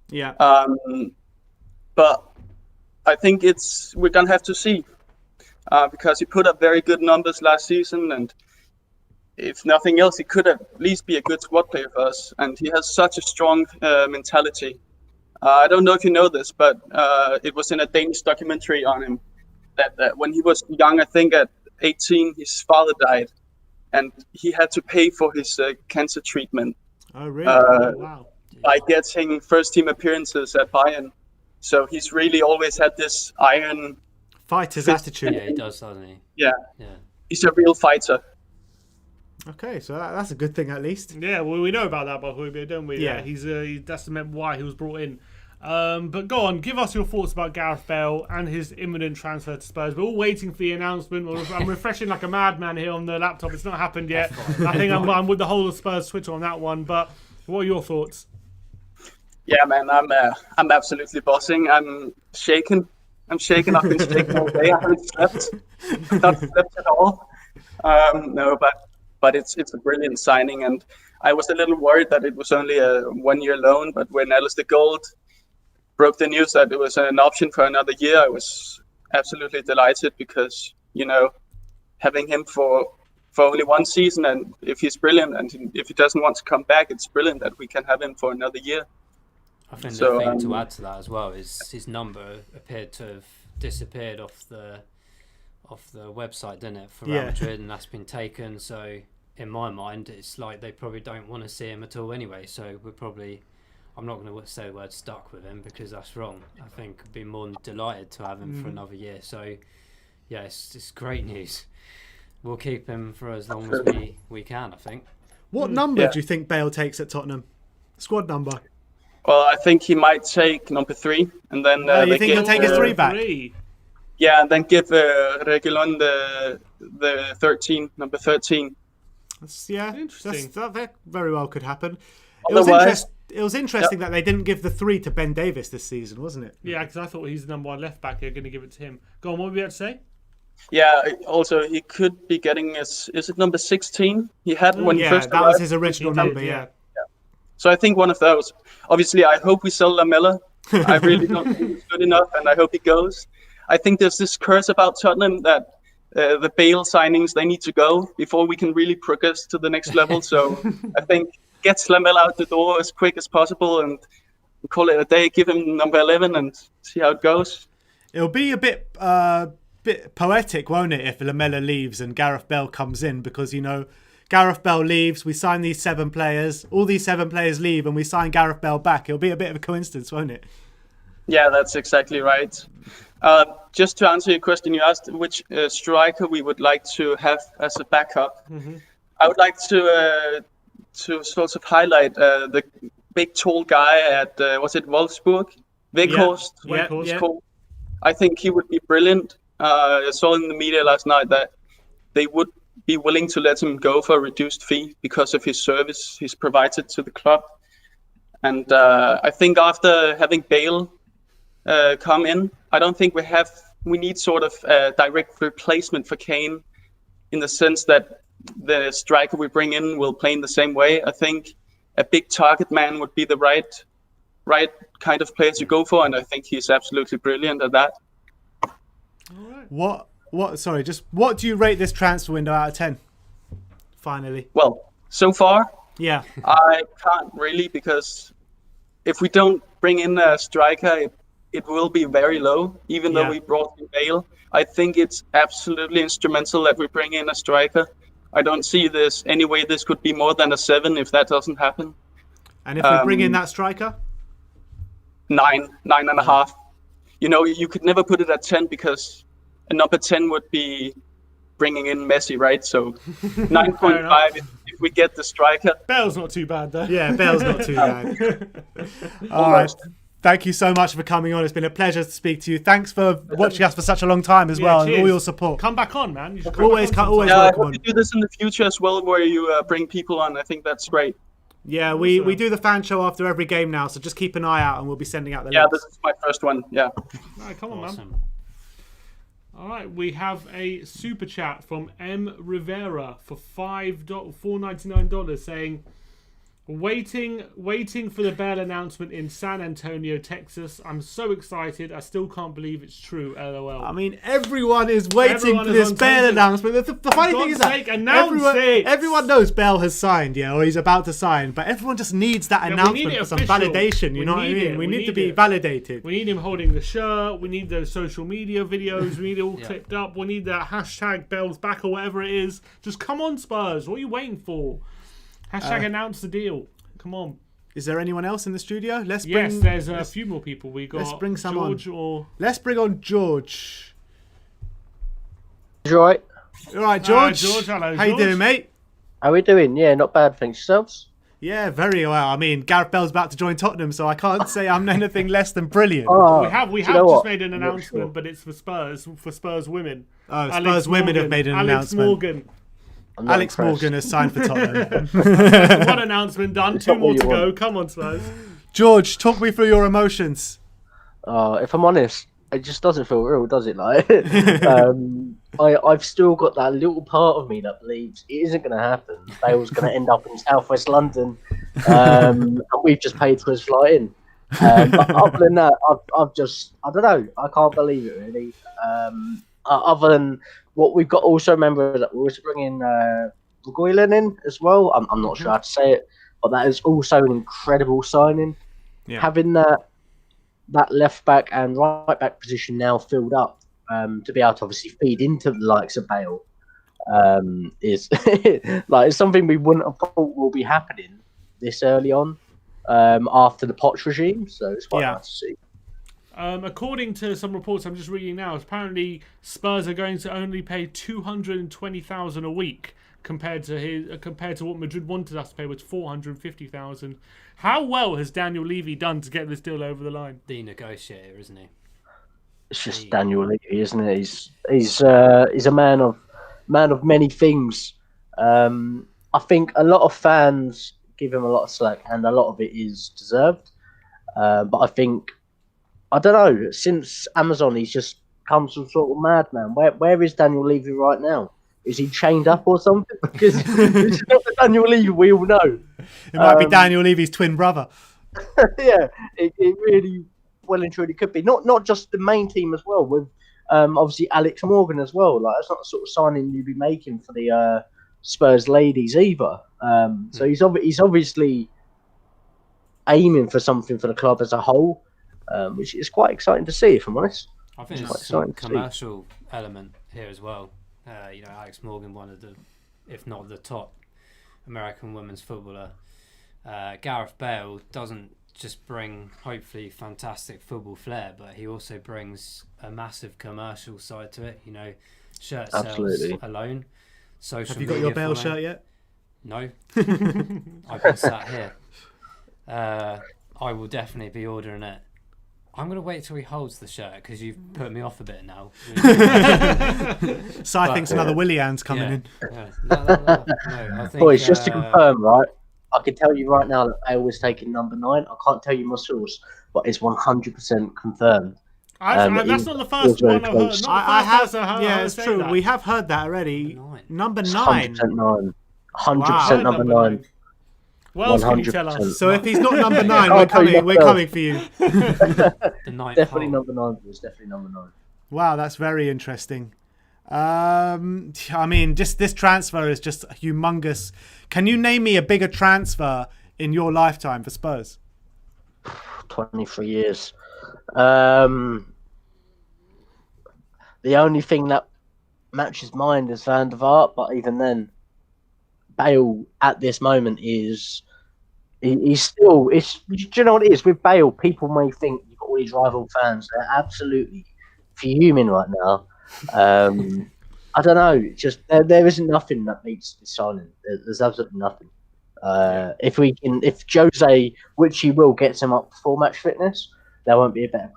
Yeah. But I think we're gonna have to see, because he put up very good numbers last season, and if nothing else, he could at least be a good squad player for us. And he has such a strong mentality. I don't know if you know this, but it was in a Danish documentary on him that when he was young, I think at 18, his father died, and he had to pay for his cancer treatment. Oh, really? Wow. By getting first-team appearances at Bayern. So he's really always had this iron fighter's attitude. Yeah, he does, doesn't he? Yeah. Yeah. He's a real fighter. Okay, so that's a good thing at least. Yeah, well, we know about that by Højbjerg, don't we? Yeah. That's why he was brought in. But go on, give us your thoughts about Gareth Bale and his imminent transfer to Spurs. We're all waiting for the announcement. I'm refreshing like a madman here on the laptop. It's not happened yet. I think I'm with the whole of Spurs Twitter on that one. But what are your thoughts? Yeah, man, I'm absolutely buzzing. I'm shaking. I've been shaking all day. I haven't slept. Not slept at all. No, but it's a brilliant signing, and I was a little worried that it was only a 1-year loan. But when Alistair Gold broke the news that it was an option for another year, I was absolutely delighted, because having him for only one season, and if he's brilliant, and if he doesn't want to come back, it's brilliant that we can have him for another year. I think the thing to add to that as well is his number appeared to have disappeared off the website, didn't it, for Real Madrid, and that's been taken. So in my mind, it's like they probably don't want to see him at all anyway. So I'm not going to say the word stuck with him, because that's wrong. I think I'd be more than delighted to have him for another year. So yeah, it's great news. We'll keep him for as long as we can, I think. What number do you think Bale takes at Tottenham? Squad number? Well, I think he might take number 3, and then you think he'll take his 3 back? Yeah, and then give Reguilon the 13, number 13. Interesting. That very well could happen. Otherwise, it was interesting that they didn't give the 3 to Ben Davies this season, wasn't it? Yeah, because I thought he's the number 1 left back. They're going to give it to him. Go on, what were you about to say? Yeah, also he could be getting is it number 16? He had when he first that was his original number, yeah. So I think one of those. Obviously, I hope we sell Lamella. I really don't think he's good enough, and I hope he goes. I think there's this curse about Tottenham that the Bale signings, they need to go before we can really progress to the next level. So I think get Lamella out the door as quick as possible and call it a day. Give him number 11 and see how it goes. It'll be a bit poetic, won't it, if Lamella leaves and Gareth Bale comes in, because Gareth Bale leaves, we sign these 7 players, all these 7 players leave, and we sign Gareth Bale back. It'll be a bit of a coincidence, won't it? Yeah, that's exactly right. Just to answer your question, you asked which striker we would like to have as a backup. I would like to sort of highlight the big tall guy at was it Wolfsburg? Weghorst. Yeah. I think he would be brilliant. I saw in the media last night that they would be willing to let him go for a reduced fee because of his service he's provided to the club. And I think after having Bale come in, I don't think we need sort of a direct replacement for Kane, in the sense that the striker we bring in will play in the same way. I think a big target man would be the right kind of player to go for, and I think he's absolutely brilliant at that. What do you rate this transfer window out of 10? Finally. Well, so far, yeah, I can't really, because if we don't bring in a striker, it will be very low, even though we brought in Bale. I think it's absolutely instrumental that we bring in a striker. I don't see this any way this could be more than a 7 if that doesn't happen. And if we bring in that striker? 9.5. You could never put it at 10, because a number 10 would be bringing in Messi, right? So 9.5 if we get the striker. Bale's not too bad, though. Yeah, Bale's not too bad. All right. Thank you so much for coming on. It's been a pleasure to speak to you. Thanks for watching us for such a long time as well, and all your support. Come back on, man. You should always welcome I hope you do this in the future as well, where you bring people on. I think that's great. Yeah, we do the fan show after every game now, so just keep an eye out and we'll be sending out the links. Yeah, this is my first one. Yeah. All right, come on, man. All right, we have a super chat from M. Rivera for $4.99 saying, Waiting for the Bale announcement in San Antonio, Texas. I'm so excited. I still can't believe it's true. LOL. I mean, everyone is waiting for this Bale announcement. The funny thing is that everyone knows Bale has signed, or he's about to sign, but everyone just needs that announcement for some validation. You know what I mean? We need to be validated. We need him holding the shirt. We need those social media videos. We need it all clipped up. We need that hashtag Bale's back or whatever it is. Just come on, Spurs. What are you waiting for? Hashtag announce the deal. Come on. Is there anyone else in the studio? Yes, there's a few more people. We got. Let's bring someone. George Let's bring on George. You alright? All right, George. George, hello, How you doing, mate? How we doing? Yeah, not bad. Thanks yourselves. Yeah, very well. I mean, Gareth Bale's about to join Tottenham, so I can't say I'm anything less than brilliant. We have just made an announcement, but it's for Spurs women. Oh, Spurs women have made an announcement. Morgan. Alex Morgan has signed for Tottenham. One announcement done. 2 more to go. Come on, Spurs. George, talk me through your emotions. If I'm honest, it just doesn't feel real, does it? Like, I've still got that little part of me that believes it isn't going to happen. Bale's going to end up in Southwest London, and we've just paid for his flight in. But other than that, I don't know. I can't believe it really. Other than what we've got, also remember that we're also bringing Reguilon in as well. I'm not sure how to say it, but that is also an incredible signing. Yeah. Having that left back and right back position now filled up to be able to obviously feed into the likes of Bale is like it's something we wouldn't have thought will be happening this early on after the Poch regime. So it's quite nice to see. According to some reports I'm just reading now, apparently Spurs are going to only pay $220,000 a week compared to what Madrid wanted us to pay, was $450,000. How well has Daniel Levy done to get this deal over the line? The negotiator, isn't he? It's just Daniel Levy, isn't it? He's a man of many things. I think a lot of fans give him a lot of slack, and a lot of it is deserved. But I think, I don't know, since Amazon, he's just come some sort of madman. Where is Daniel Levy right now? Is he chained up or something? Because this is not the Daniel Levy we all know. It might be Daniel Levy's twin brother. Yeah, it really well and truly could be. Not just the main team as well, with obviously Alex Morgan as well. Like, that's not the sort of signing you'd be making for the Spurs ladies either. So he's obviously aiming for something for the club as a whole, which is quite exciting to see, if I'm honest. I think there's some commercial element here as well. Alex Morgan, one of the, if not the top American women's footballer. Gareth Bale doesn't just bring, hopefully, fantastic football flair, but he also brings a massive commercial side to it. Shirt sales alone. Social Have you got your Bale shirt yet? No. I've been sat here. I will definitely be ordering it. I'm going to wait till he holds the shirt because you've put me off a bit now. So I think's another Willian's coming in. Yeah. No, I think, Boys, just to confirm, right? I can tell you right now that Bale was taking number 9. I can't tell you my source, but it's 100% confirmed. That's not the first one I've heard. I have. Yeah, it's true. We have heard that already. Number 9. 100% 9. 100% number 9. What else can you tell us? So if he's not number 9, we're coming for you. Definitely number 9. It was definitely number 9. Wow, that's very interesting. I mean, just this transfer is just humongous. Can you name me a bigger transfer in your lifetime for Spurs? 23 years. The only thing that matches mine is Van der Vaart, but even then, Bale at this moment is he's still. Do you know what it is with Bale? People may think you've got all these rival fans. They're absolutely fuming right now. I don't know. Just there isn't nothing that beats this signing. There's absolutely nothing. If Jose, which he will, gets him up to full match fitness, there won't be a better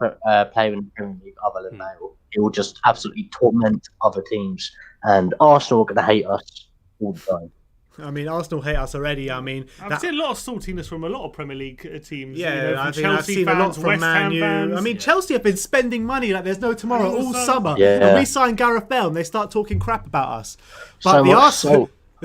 player in the Premier League other than Bale. He will just absolutely torment other teams, and Arsenal are going to hate us all the time. I mean, Arsenal hate us already. I mean, I've seen a lot of saltiness from a lot of Premier League teams. Yeah, I think Chelsea I've seen fans, a lot from West Man Ham U. fans. I mean, Chelsea have been spending money like there's no tomorrow all summer. Yeah. And we sign Gareth Bale and they start talking crap about us. But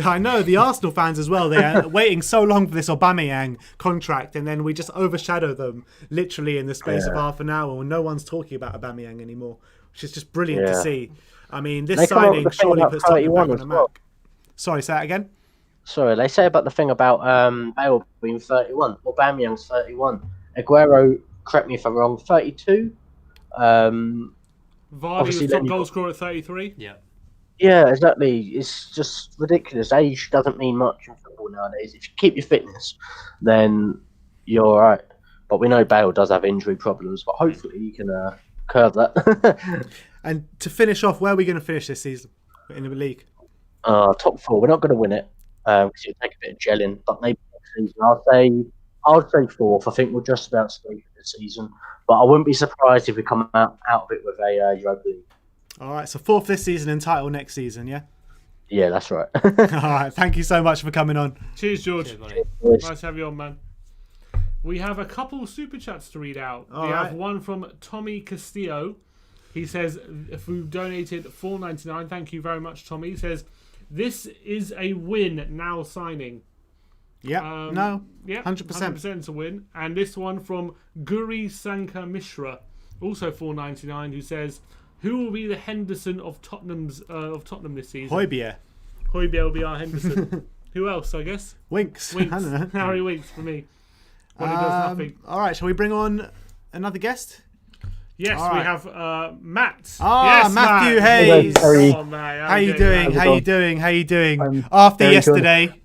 I know, the Arsenal fans as well. They're waiting so long for this Aubameyang contract, and then we just overshadow them literally in the space of half an hour when no one's talking about Aubameyang anymore, which is just brilliant to see. I mean, this signing surely puts Tottenham back on the map. Sorry, say that again? Sorry, they say about the thing about Bale being 31. Aubameyang's 31. Aguero, correct me if I'm wrong, 32. Vardy was top goal scorer at 33. Yeah. Yeah, exactly. It's just ridiculous. Age doesn't mean much in football nowadays. If you keep your fitness, then you're all right. But we know Bale does have injury problems, but hopefully he can curb that. And to finish off, where are we going to finish this season in the league? Top 4. We're not going to win it because it'll take a bit of gelling, but maybe next season I'll say 4th. I think we're just about straight for this season, but I wouldn't be surprised if we come out of it with a Europa League. All right, so 4th this season and title next season, yeah? Yeah, that's right. All right, thank you so much for coming on. Cheers, George. Cheers. Nice to have you on, man. We have a couple super chats to read out. All we right. have one from Tommy Castillo. He says, if we've donated $4.99, thank you very much, Tommy. He says, this is a win now signing. Yeah, no, Yeah, 100%. 100% a win. And this one from Guri Sankar Mishra, also $4.99, who says, who will be the Henderson of Tottenham this season? Højbjerg. Højbjerg will be our Henderson. Who else, I guess? Winks. Winks. I don't know. Harry Winks for me. When he does nothing. All right, shall we bring on another guest? Yes, All we right. have Matt. Yes, Matthew Matt. Hayes. Come on, man. How you doing? How you doing? How you doing? I'm After very yesterday.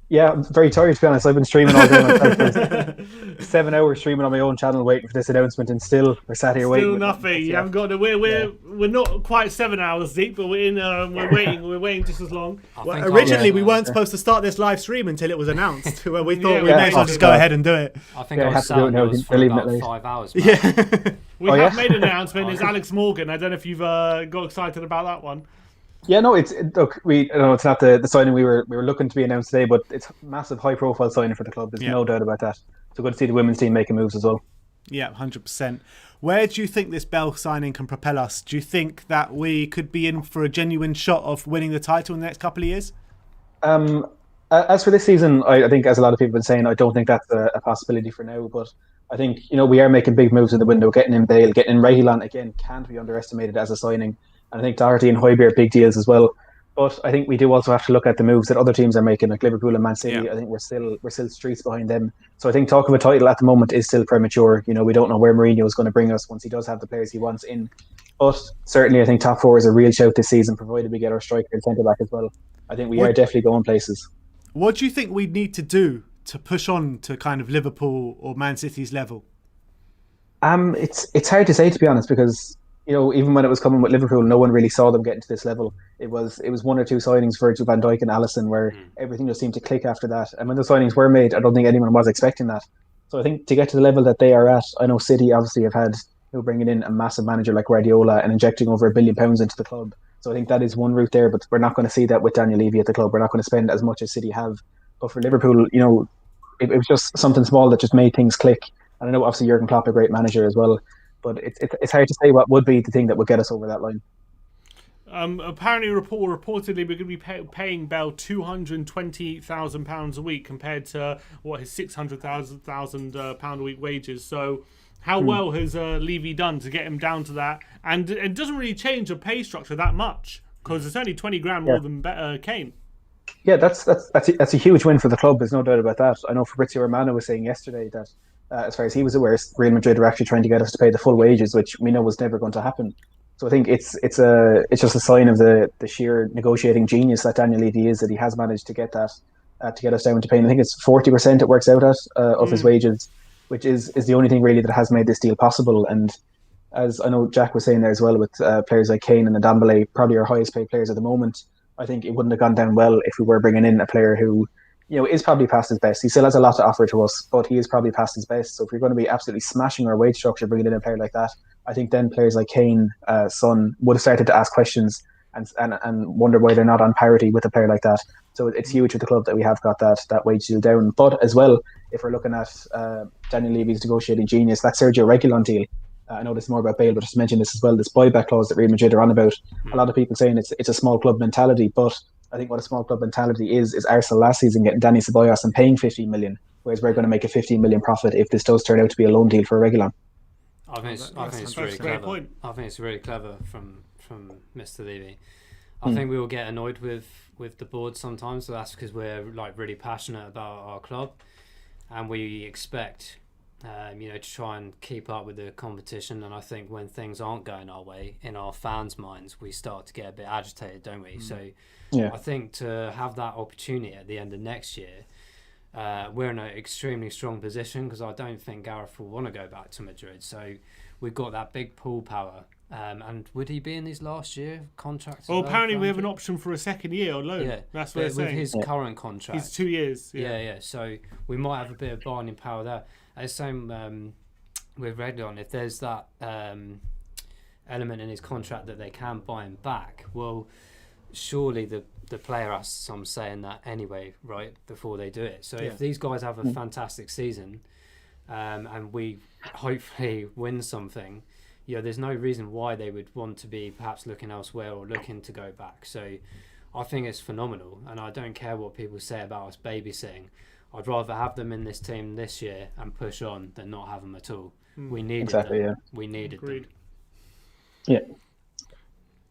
Yeah, I'm very tired to be honest. I've been streaming all day myself. 7 hours streaming on my own channel waiting for this announcement, and still we're sat here waiting. Still nothing. You haven't got to. We're not quite 7 hours deep, but we're in. We're waiting. We're waiting just as long. Well, originally, we weren't supposed to start this live stream until it was announced. Where we thought we may as well just go ahead and do it. I think I was sat there for about 5 hours. Man. Yeah. We have made an announcement. It's Alex Morgan. I don't know if you've got excited about that one. Yeah, no, look, it's not the signing we were looking to be announced today, but it's a massive high profile signing for the club. There's no doubt about that. So good to see the women's team making moves as well. Yeah, 100%. Where do you think this Bale signing can propel us? Do you think that we could be in for a genuine shot of winning the title in the next couple of years? As for this season, I think, as a lot of people have been saying, I don't think that's a possibility for now. But I think, we are making big moves in the window. Getting in Bale, getting in Reguilon, again, can't be underestimated as a signing. And I think Doherty and Højbjerg are big deals as well. But I think we do also have to look at the moves that other teams are making, like Liverpool and Man City. Yeah. I think we're still streets behind them. So I think talk of a title at the moment is still premature. We don't know where Mourinho is going to bring us once he does have the players he wants in. But certainly I think top 4 is a real shout this season, provided we get our striker and centre back as well. I think we are definitely going places. What do you think we need to do to push on to kind of Liverpool or Man City's level? It's hard to say, to be honest, because even when it was coming with Liverpool, no one really saw them getting to this level. It was 1 or 2 signings, Virgil van Dijk and Alisson, where everything just seemed to click after that. And when the signings were made, I don't think anyone was expecting that. So I think to get to the level that they are at, I know City obviously have had bringing in a massive manager like Guardiola and injecting over £1 billion into the club. So I think that is one route there, but we're not going to see that with Daniel Levy at the club. We're not going to spend as much as City have. But for Liverpool, it was just something small that just made things click. And I know obviously Jurgen Klopp, a great manager as well. But it's hard to say what would be the thing that would get us over that line. Apparently, reportedly, we're going to be paying Bale £220,000 a week compared to his £600,000 a week wages. So, how well has Levy done to get him down to that? And it doesn't really change the pay structure that much because it's only 20 grand more than Kane. Yeah, that's a huge win for the club. There's no doubt about that. I know Fabrizio Romano was saying yesterday that. As far as he was aware, Real Madrid were actually trying to get us to pay the full wages, which we know was never going to happen. So I think it's just a sign of the sheer negotiating genius that Daniel Levy is, that he has managed to get that to get us down to paying. I think it's 40% it works out at of his wages, which is the only thing really that has made this deal possible. And as I know Jack was saying there as well, with players like Kane and Ndombele, probably our highest paid players at the moment, I think it wouldn't have gone down well if we were bringing in a player who is probably past his best. He still has a lot to offer to us, but he is probably past his best. So if you're going to be absolutely smashing our wage structure, bringing in a player like that, I think then players like Kane, Son, would have started to ask questions and wonder why they're not on parity with a player like that. So it's huge with the club that we have got that wage deal down. But as well, if we're looking at Daniel Levy's negotiating genius, that Sergio Reguilon deal, I know this is more about Bale, but just to mention this as well, this buyback clause that Real Madrid are on about. A lot of people saying it's a small club mentality, but I think what a small club mentality is Arsenal last season getting Danny Ceballos and paying 15 million, whereas we're going to make a 15 million profit if this does turn out to be a loan deal for Reguilon. I think it's really clever. I think it's really clever from Mr. Levy. I think we will get annoyed with the board sometimes, so that's because we're like really passionate about our club, and we expect to try and keep up with the competition. And I think when things aren't going our way, in our fans' minds, we start to get a bit agitated, don't we? So I think to have that opportunity at the end of next year, we're in an extremely strong position, because I don't think Gareth will want to go back to Madrid. So we've got that big pull power. And would he be in his last year contract? Well, apparently we have an option for a second year on loan. Yeah, that's what they're saying. With his current contract, he's 2 years. Yeah. So we might have a bit of bargaining power there. And the same with Reguilon. If there's that element in his contract that they can buy him back, well, surely the player has some say in that anyway, right? Before they do it. So if these guys have a fantastic season, and we hopefully win something, there's no reason why they would want to be perhaps looking elsewhere or looking to go back. So I think it's phenomenal, and I don't care what people say about us babysitting. I'd rather have them in this team this year and push on than not have them at all. We needed them. Yeah. We needed them. Yeah.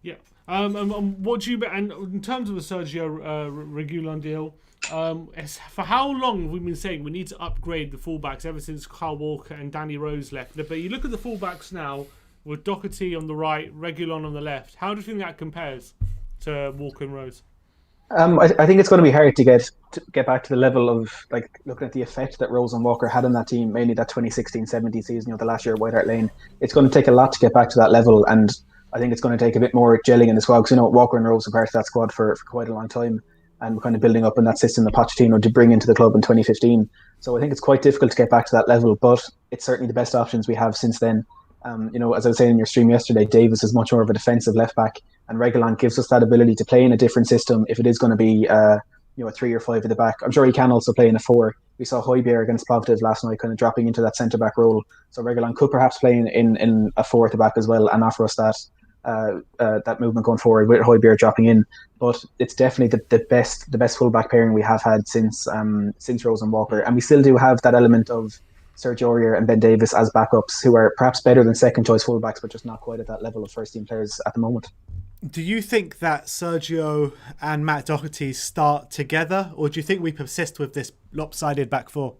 Yeah. What do you? And in terms of the Sergio Reguilon deal, for how long have we been saying we need to upgrade the fullbacks ever since Kyle Walker and Danny Rose left? But you look at the fullbacks now with Doherty on the right, Reguilon on the left. How do you think that compares to Walker and Rose? I think it's going to be hard to get back to the level of, like, looking at the effect that Rose and Walker had on that team, mainly that 2016-17 season, the last year at White Hart Lane. It's going to take a lot to get back to that level, and I think it's going to take a bit more gelling in the squad, because Walker and Rose were part of that squad for quite a long time, and we're kind of building up in that system that Pochettino did bring into the club in 2015. So I think it's quite difficult to get back to that level, but it's certainly the best options we have since then. As I was saying in your stream yesterday, Davis is much more of a defensive left back, and Reguilon gives us that ability to play in a different system if it is going to be a 3 or 5 at the back. I'm sure he can also play in a 4. We saw Højbjerg against Plovdiv last night kind of dropping into that centre back role. So Reguilon could perhaps play in a 4 at the back as well, and offer us that movement going forward with Højbjerg dropping in. But it's definitely the best full back pairing we have had since Rose and Walker, and we still do have that element of Sergio Aurier and Ben Davis as backups, who are perhaps better than second choice fullbacks, but just not quite at that level of first team players at the moment. Do you think that Sergio and Matt Doherty start together, or do you think we persist with this lopsided back 4?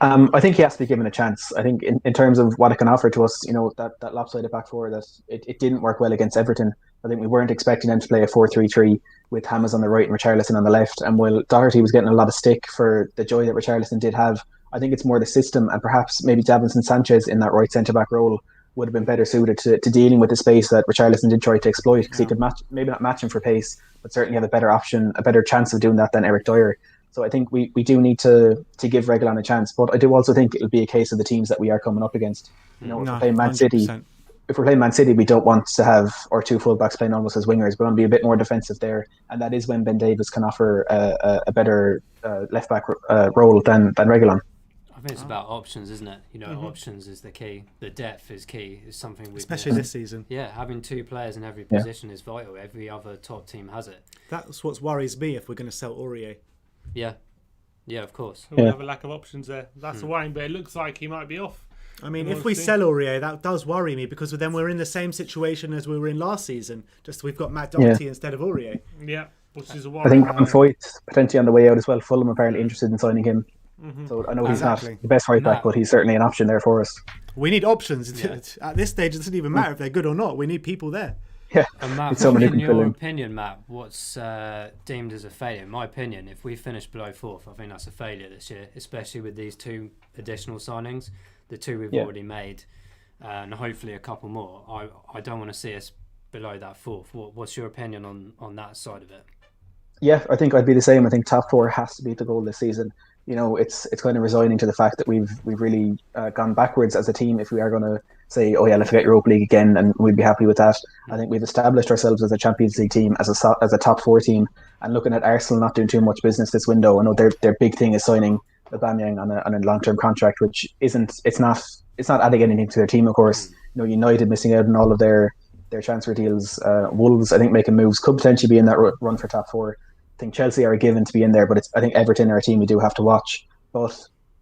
I think he has to be given a chance. I think in terms of what it can offer to us, that lopsided back 4, that it didn't work well against Everton. I think we weren't expecting them to play a 4-3-3 with James on the right and Richarlison on the left. And while Doherty was getting a lot of stick for the joy that Richarlison did have, I think it's more the system, and perhaps maybe Davinson Sanchez in that right centre-back role would have been better suited to dealing with the space that Richarlison did try to exploit, because he could maybe not match him for pace, but certainly have a better chance of doing that than Eric Dyer. So I think we do need to give Reguilon a chance, but I do also think it'll be a case of the teams that we are coming up against. If we're playing Man City, we don't want to have our 2 fullbacks playing almost as wingers. We're going to be a bit more defensive there, and that is when Ben Davis can offer a better left back role than Reguilon. I think it's about options, isn't it? Options is the key. The depth is key. It's something we've especially this season. Yeah, having 2 players in every position is vital. Every other top team has it. That's what worries me if we're going to sell Aurier. Yeah, of course. We'll have a lack of options there. That's a worrying, but it looks like he might be off. I mean, if we sell Aurier, that does worry me, because then we're in the same situation as we were in last season. Just we've got Matt Doherty instead of Aurier. Yeah, which is a worry. I think Foyt potentially on the way out as well. Fulham apparently interested in signing him. So I know he's not the best right back, but he's certainly an option there for us. We need options. Yeah. At this stage, it doesn't even matter if they're good or not. We need people there. Yeah. And Matt, in your opinion, Matt, what's deemed as a failure? In my opinion, if we finish below 4th, I think that's a failure this year, especially with these 2 additional signings, the 2 we've already made, and hopefully a couple more. I don't want to see us below that 4th. What's your opinion on that side of it? Yeah, I think I'd be the same. I think top 4 has to be the goal this season. It's kind of resigning to the fact that we've really gone backwards as a team if we are going to say, oh yeah, let's get Europa League again, and we'd be happy with that. I think we've established ourselves as a Champions League team, as a top 4 team, and looking at Arsenal not doing too much business this window. I know their big thing is signing Aubameyang on a long-term contract, which it's not adding anything to their team, of course. United missing out on all of their their transfer deals. Wolves, I think, making moves, could potentially be in that run for top 4. I think Chelsea are a given to be in there, but I think Everton are a team we do have to watch. But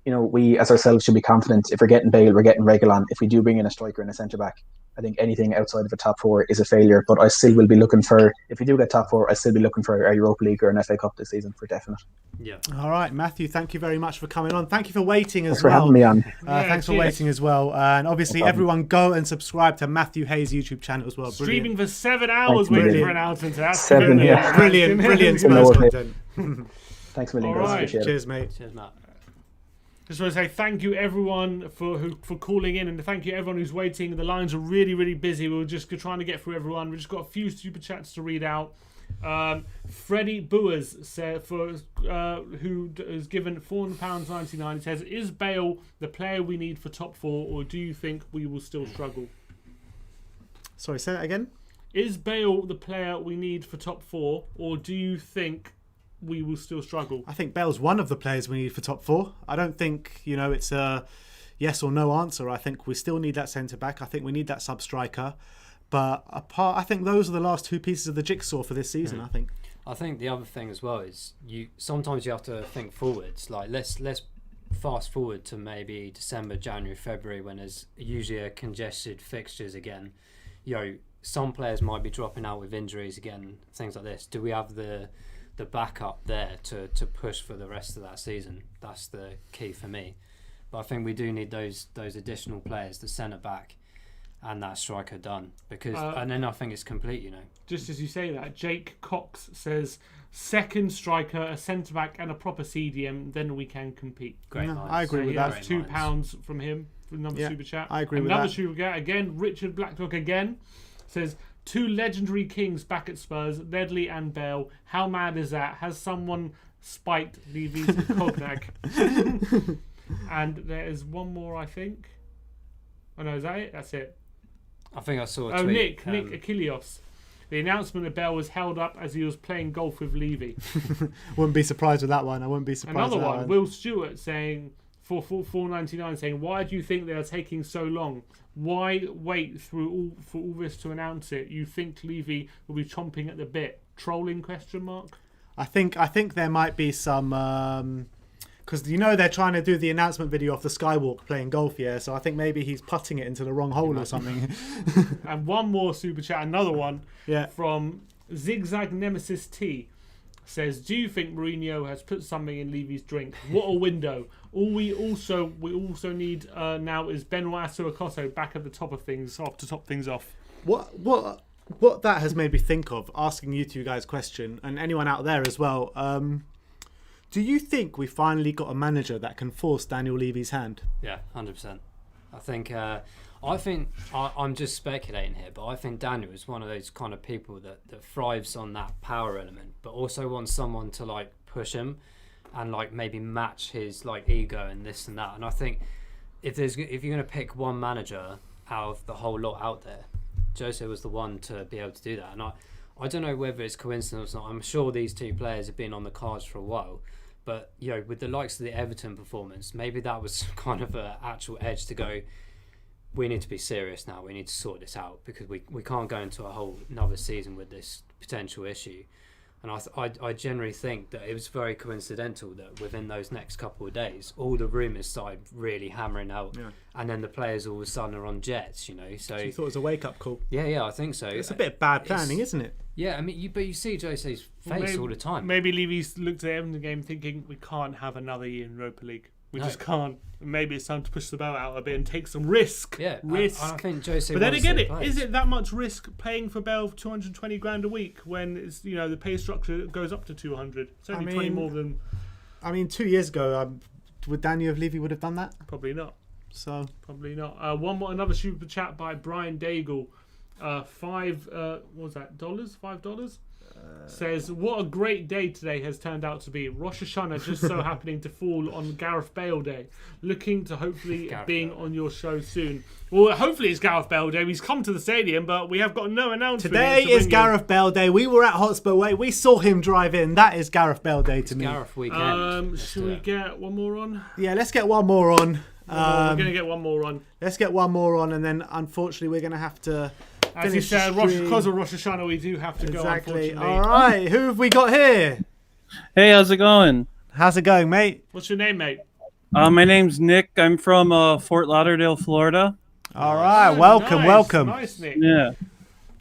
we as ourselves should be confident. If we're getting Bale, we're getting Reguilon. If we do bring in a striker and a centre back, I think anything outside of a top 4 is a failure. But I still will be looking for, if we do get top 4, I still be looking for a Europa League or an FA Cup this season for definite. Yeah. All right, Matthew, thank you very much for coming on. Thank you for waiting as Thanks for having me on. Thanks for waiting as well. And obviously, everyone go and subscrik to Matthew Hayes' YouTube channel as well. Streaming for 7 hours waiting for announcements. That's 7, yeah. Brilliant Spurs content. Thanks a million, All guys. right. Appreciate it. Cheers, mate. Cheers, Matt. Just want to say thank you everyone for calling in, and thank you everyone who's waiting. The lines are really, really busy. We're just trying to get through everyone. We've just got a few super chats to read out. Freddie Boers said who is given £4.99. He says, "Is Bale the player we need for top 4, or do you think we will still struggle?" Sorry, say that again. Is Bale the player we need for top 4, or do you think we will still struggle? I think Bale's one of the players we need for top 4. I don't think it's a yes or no answer. I think we still need that centre back. I think we need that sub striker. But I think those are the last 2 pieces of the jigsaw for this season. I think the other thing as well is sometimes you have to think forwards. Like let's fast forward to maybe December, January, February, when there's usually a congested fixtures again. Some players might be dropping out with injuries again, things like this. Do we have the backup there to push for the rest of that season? That's the key for me. But I think we do need those additional players, the centre back and that striker done, because and then I think it's complete. Just as you say that, Jake Cox says, second striker, a centre back, and a proper CDM, then we can compete. Great. No, I agree with that. That's £2 from him for another super chat. I agree with another that. super chat again. Richard Blacklock again says, 2 legendary kings back at Spurs, Ledley and Bale. How mad is that? Has someone spiked Levy's cognac? And there is one more, I think. Oh no, is that it? That's it. I think I saw a tweet. Nick Achilleos. The announcement of Bale was held up as he was playing golf with Levy. Wouldn't be surprised with that one. I wouldn't be surprised. Another with that one, one. Will Stewart saying for $4.99, saying, "Why do you think they are taking so long? Why wait for all this to announce it? You think Levy will be chomping at the bit? Trolling ? I think there might be some because they're trying to do the announcement video of the Skywalk playing golf, so I think maybe he's putting it into the wrong hole or something. And one more super chat, another one from Zigzag Nemesis T says, "Do you think Mourinho has put something in Levy's drink? What a window! We also need now is Benoit Suakoto back at the top of things to top things off." What that has made me think of, asking you two guys a question, and anyone out there as well. Do you think we finally got a manager that can force Daniel Levy's hand? Yeah, 100%. I think I'm just speculating here, but I think Daniel is one of those kind of people that thrives on that power element, but also wants someone to push him and maybe match his ego and this and that. And I think if you're going to pick one manager out of the whole lot out there, Jose was the one to be able to do that. And I don't know whether it's coincidence or not. I'm sure these 2 players have been on the cards for a while. But, with the likes of the Everton performance, maybe that was kind of an actual edge to go, we need to be serious now. We need to sort this out because we can't go into a whole another season with this potential issue. And I generally think that it was very coincidental that within those next couple of days, all the rumours started really hammering out. Yeah. And then the players all of a sudden are on jets, So you thought it was a wake-up call? Yeah, I think so. It's a bit of bad planning, isn't it? Yeah, I mean, you see Jose's face all the time. Maybe Levy's looked at the Everton game thinking, we can't have another year in Europa League. We just can't. Maybe it's time to push the belt out a bit and take some risk. Yeah, risk. I think Jose. But then again, is it that much risk paying for Bale $220,000 a week when it's the pay structure goes up to 200? It's only 20 more than. I mean, 2 years ago, would Daniel Levy would have done that? Probably not. So probably not. Another super chat by Brian Daigle. What was that? $5? Says, what a great day today has turned out to be. Rosh Hashanah just so happening to fall on Gareth Bale Day. Looking to hopefully being on your show soon. Well, hopefully it's Gareth Bale Day. He's come to the stadium, but we have got no announcement. Today is Gareth Bale Day. We were at Hotspur Way. We saw him drive in. That is Gareth Bale Day to me. Gareth weekend. Should we get one more on? Yeah, let's get one more on. We're going to get one more on. Let's get one more on, and then unfortunately we're going to have to As you finish the said, stream. because of Rosh Hashanah, we do have to go, Exactly. unfortunately. All right. Who have we got here? Hey, how's it going? How's it going, mate? What's your name, mate? My name's Nick. I'm from Fort Lauderdale, Florida. All right. Welcome, welcome. Nice, Nick. Yeah.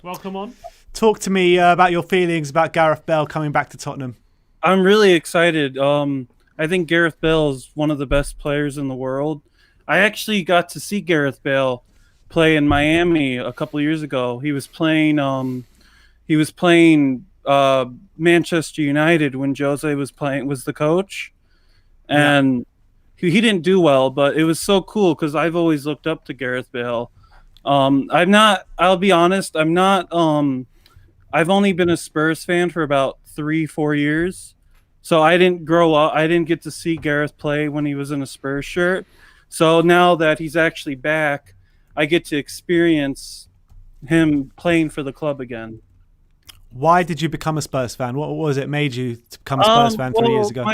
Welcome on. Talk to me about your feelings about Gareth Bale coming back to Tottenham. I'm really excited. I think Gareth Bale is one of the best players in the world. I actually got to see Gareth Bale play in Miami a couple of years ago. He was playing Manchester United when Jose was the coach, and he didn't do well, but it was so cool because I've always looked up to Gareth Bale. I'll be honest, I've only been a Spurs fan for about 3-4 years. So I didn't grow up. I didn't get to see Gareth play when he was in a Spurs shirt. So now that he's actually back, I get to experience him playing for the club again. Why did you become a Spurs fan? What was it made you to become a Spurs fan 3 years ago?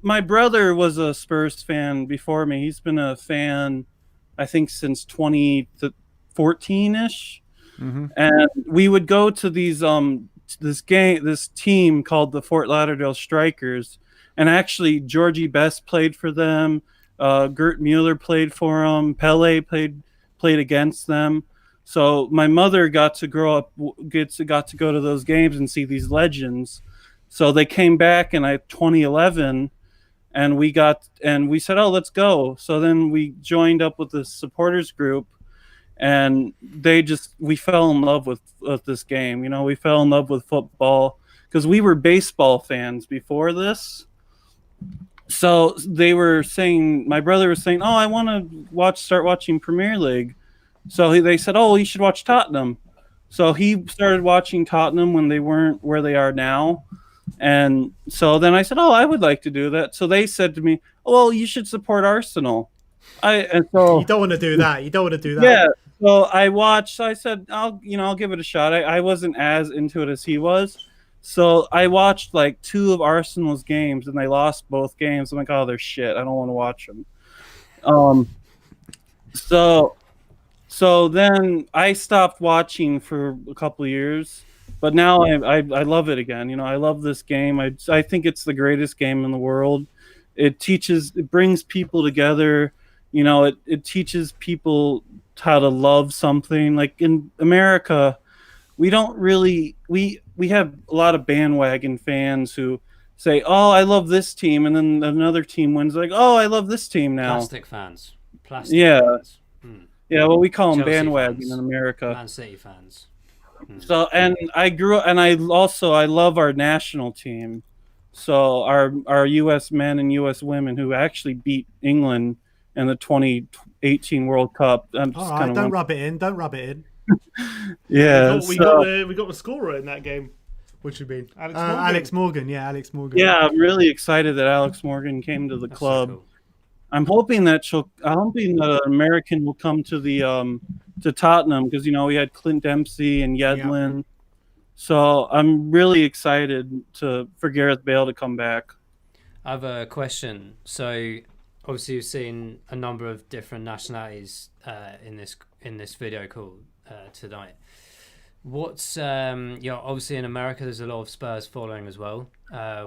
My brother was a Spurs fan before me. He's been a fan, I think, since 2014-ish. Mm-hmm. And we would go to these this team called the Fort Lauderdale Strikers, and actually Georgie Best played for them. Gert Mueller played for them. Pele played against them. So my mother got to grow up, got to go to those games and see these legends. So they came back in 2011, and we said, oh, let's go. So then we joined up with the supporters group, and we fell in love with this game. You know, we fell in love with football because we were baseball fans before this. So my brother was saying, oh, I want to start watching Premier League. So they said, oh, you should watch Tottenham. So he started watching Tottenham when they weren't where they are now. And so then I said, oh, I would like to do that. So they said to me, oh, well, you should support Arsenal. You don't want to do that. Yeah. So I watched. So I said, I'll give it a shot. I wasn't as into it as he was. So I watched like 2 of Arsenal's games, and they lost both games. I'm like, oh, they're shit. I don't want to watch them. So then I stopped watching for a couple of years, but now I love it again. You know, I love this game. I think it's the greatest game in the world. It brings people together. You know, it teaches people how to love something. Like in America, we don't really we have a lot of bandwagon fans who say, "Oh, I love this team," and then another team wins. Like, "Oh, I love this team now." Plastic fans. Fans. Yeah, well, we call them Chelsea bandwagon fans. in America. Man City fans. So, and I grew up, and I love our national team. So our U.S. men and U.S. women who actually beat England in the 2018 World Cup. All right, don't rub it in. Yeah, we got the scorer in that game. Which would be Alex Morgan. Yeah, Alex Morgan. Yeah, I'm really excited that Alex Morgan came to the club. So cool. I'm hoping that an American will come to the to Tottenham, because we had Clint Dempsey and Yedlin. Yeah. So I'm really excited for Gareth Bale to come back. I have a question. So obviously you've seen a number of different nationalities in this video call tonight. What's obviously in America there's a lot of Spurs following as well,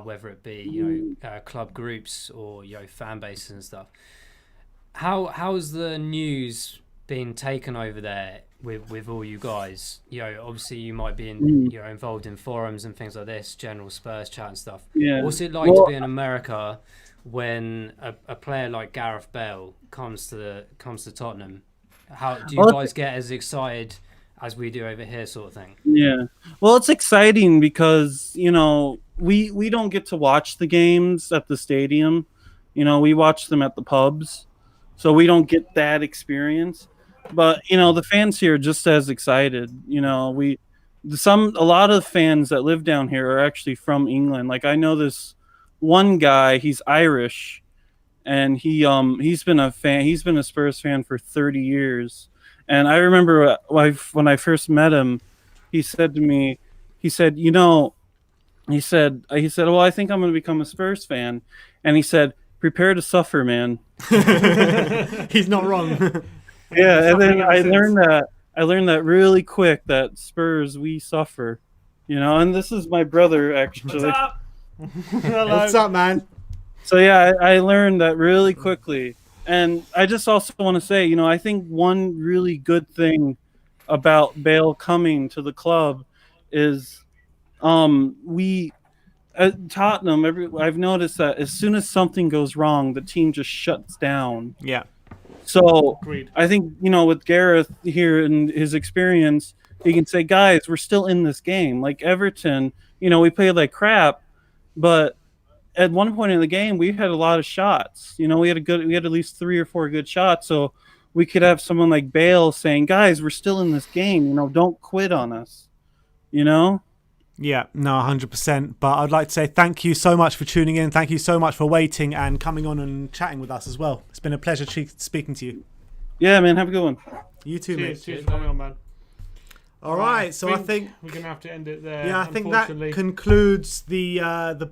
whether it be club groups or fan bases and stuff. How's the news being taken over there with all you guys? Obviously you might be involved in forums and things like this, general Spurs chat and stuff. Yeah. What's it like to be in America when a player like Gareth Bale comes to Tottenham? How do you guys get as excited as we do over here, sort of thing? Yeah. Well, it's exciting because, we don't get to watch the games at the stadium. We watch them at the pubs. So we don't get that experience. But, the fans here are just as excited. A lot of fans that live down here are actually from England. Like, I know this one guy, he's Irish, and he's been a Spurs fan for 30 years. And I remember when I first met him, he said to me, he said, well, I think I'm going to become a Spurs fan. And he said, prepare to suffer, man. He's not wrong. Yeah. And then I I learned that really quick that Spurs, we suffer. And this is my brother, actually. What's up? Hello. What's up, man? So yeah, I learned that really quickly. And I just also want to say, I think one really good thing about Bale coming to the club is we at Tottenham, I've noticed that as soon as something goes wrong, the team just shuts down. Yeah. So Agreed. I think, with Gareth here and his experience, he can say, guys, we're still in this game. Like Everton, we played like crap, but at one point in the game, we had a lot of shots. We had at least 3 or 4 good shots. So we could have someone like Bale saying, guys, we're still in this game. Don't quit on us. Yeah, no, 100%. But I'd like to say thank you so much for tuning in. Thank you so much for waiting and coming on and chatting with us as well. It's been a pleasure speaking to you. Yeah, man. Have a good one. You too, mate. Cheers for coming on, man. All right, so I think we're gonna have to end it there. Yeah, I think that concludes the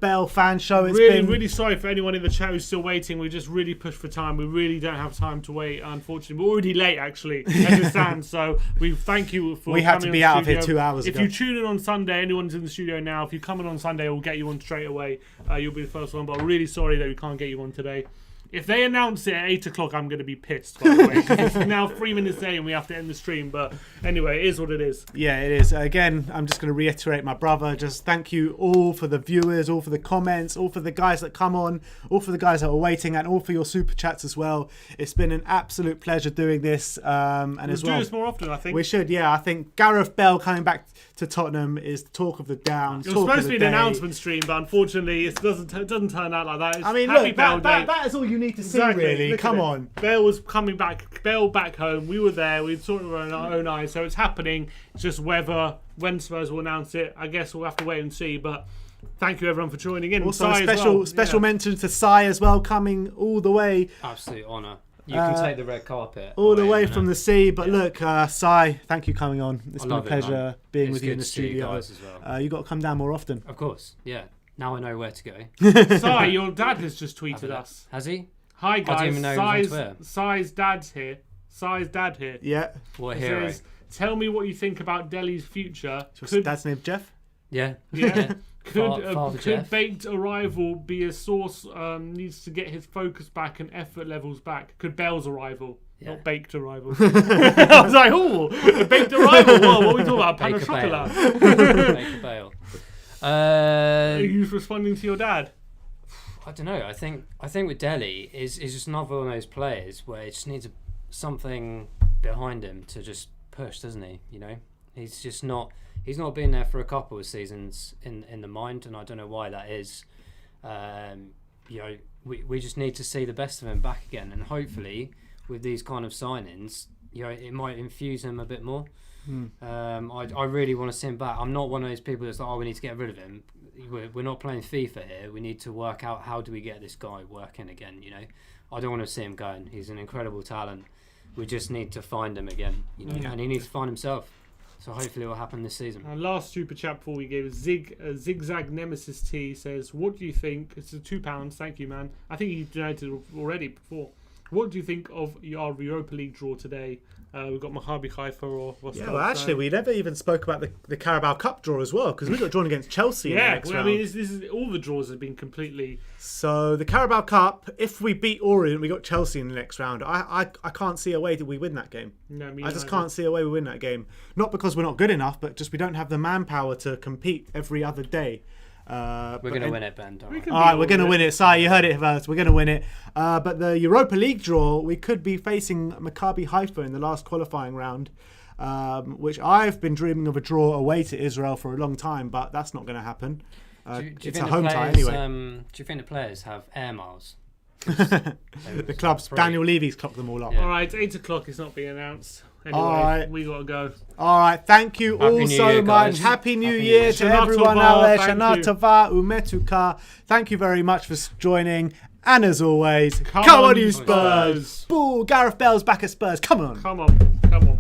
Bale fan show. It's really sorry for anyone in the chat who's still waiting. We just really pushed for time. We really don't have time to wait. Unfortunately, we're already late actually as it stands. So we thank you for. We had to be out of here 2 hours ago. If you tune in on Sunday, anyone's in the studio now. If you come in on Sunday, we'll get you on straight away. You'll be the first one. But I'm really sorry that we can't get you on today. If they announce it at 8 o'clock, I'm going to be pissed, by the way. It's now 3 minutes late and we have to end the stream. But anyway, it is what it is. Yeah, it is. Again, I'm just going to reiterate my brother. Just thank you all for the viewers, all for the comments, all for the guys that come on, all for the guys that are waiting, and all for your super chats as well. It's been an absolute pleasure doing this. And we'll as well, do this more often, I think. We should, yeah. I think Gareth Bale coming back to Tottenham is the talk of the Downs. It was supposed to be an announcement stream, but unfortunately, it doesn't turn out like that. It's I mean, happy look, Bale Day. that is all you need to see, really. Look Come at it. on. Bale was coming back. Bale back home. We were there. We saw it with our own eyes. So it's happening. It's just when Spurs will announce it. I guess we'll have to wait and see. But thank you everyone for joining in. Also, special mention to Sai as well, coming all the way. Absolute honour. You can take the red carpet. All the way from the sea. But look, Sai, thank you coming on. It's been a love it, pleasure man. being It's with you in good the to see you studio. guys as well. You got to come down more often. Of course, yeah. Now I know where to go. Sai, your dad has just tweeted us. Has he? Hi I guys, didn't even know he was on Twitter. Sai's dad's here. Sai's dad here. Yeah. What a It hero. says, tell me what you think about Delhi's future. Your dad's name Jeff? Yeah. Yeah. Father Could Jeff. baked arrival be a source needs to get his focus back and effort levels back? Could Bale's arrival? Yeah. Not baked arrival. I was like, oh, baked arrival. Whoa, what are we talking about? Pan Baker chocolate. Baker Bale. Are you responding to your dad? I don't know. I think with Delhi is just another one of those players where it just needs something behind him to just push, doesn't he? He's just not. He's not been there for a couple of seasons in the mind, and I don't know why that is. We just need to see the best of him back again, and hopefully with these kind of signings, it might infuse him a bit more. I really want to see him back. I'm not one of those people that's like, oh, we need to get rid of him. We're not playing FIFA here. We need to work out how do we get this guy working again. I don't want to see him going. He's an incredible talent. We just need to find him again. And he needs to find himself. So hopefully it will happen this season. Last super chat before we give Zigzag Nemesis T says, what do you think? It's £2. Thank you, man. I think he donated already before. What do you think of our Europa League draw today? We've got Maccabi Haifa or what's that? Well, actually, we never even spoke about the Carabao Cup draw as well, because we got drawn against Chelsea in the next round. I mean, this is all the draws have been completely. So the Carabao Cup, if we beat Orient, we got Chelsea in the next round. I can't see a way that we win that game. No, I just can't see a way we win that game. Not because we're not good enough, but just we don't have the manpower to compete every other day. We're going to win it, Ben. All right, we're going to win it. Sorry, you heard it first. We're going to win it. But the Europa League draw, we could be facing Maccabi Haifa in the last qualifying round, which I've been dreaming of a draw away to Israel for a long time, but that's not going to happen. It's a home tie anyway. Do you think the players have air miles? The clubs, Daniel Levy's clocked them all up. Yeah. All right, it's 8 o'clock. It's not being announced. Anyway, all right. We got to go. All right, thank you all so much. Happy New Year to everyone out there. Shana Tova, Umetuka. Thank you very much for joining. And as always, come on you Spurs. Boo, Gareth Bale's back at Spurs. Come on. Come on.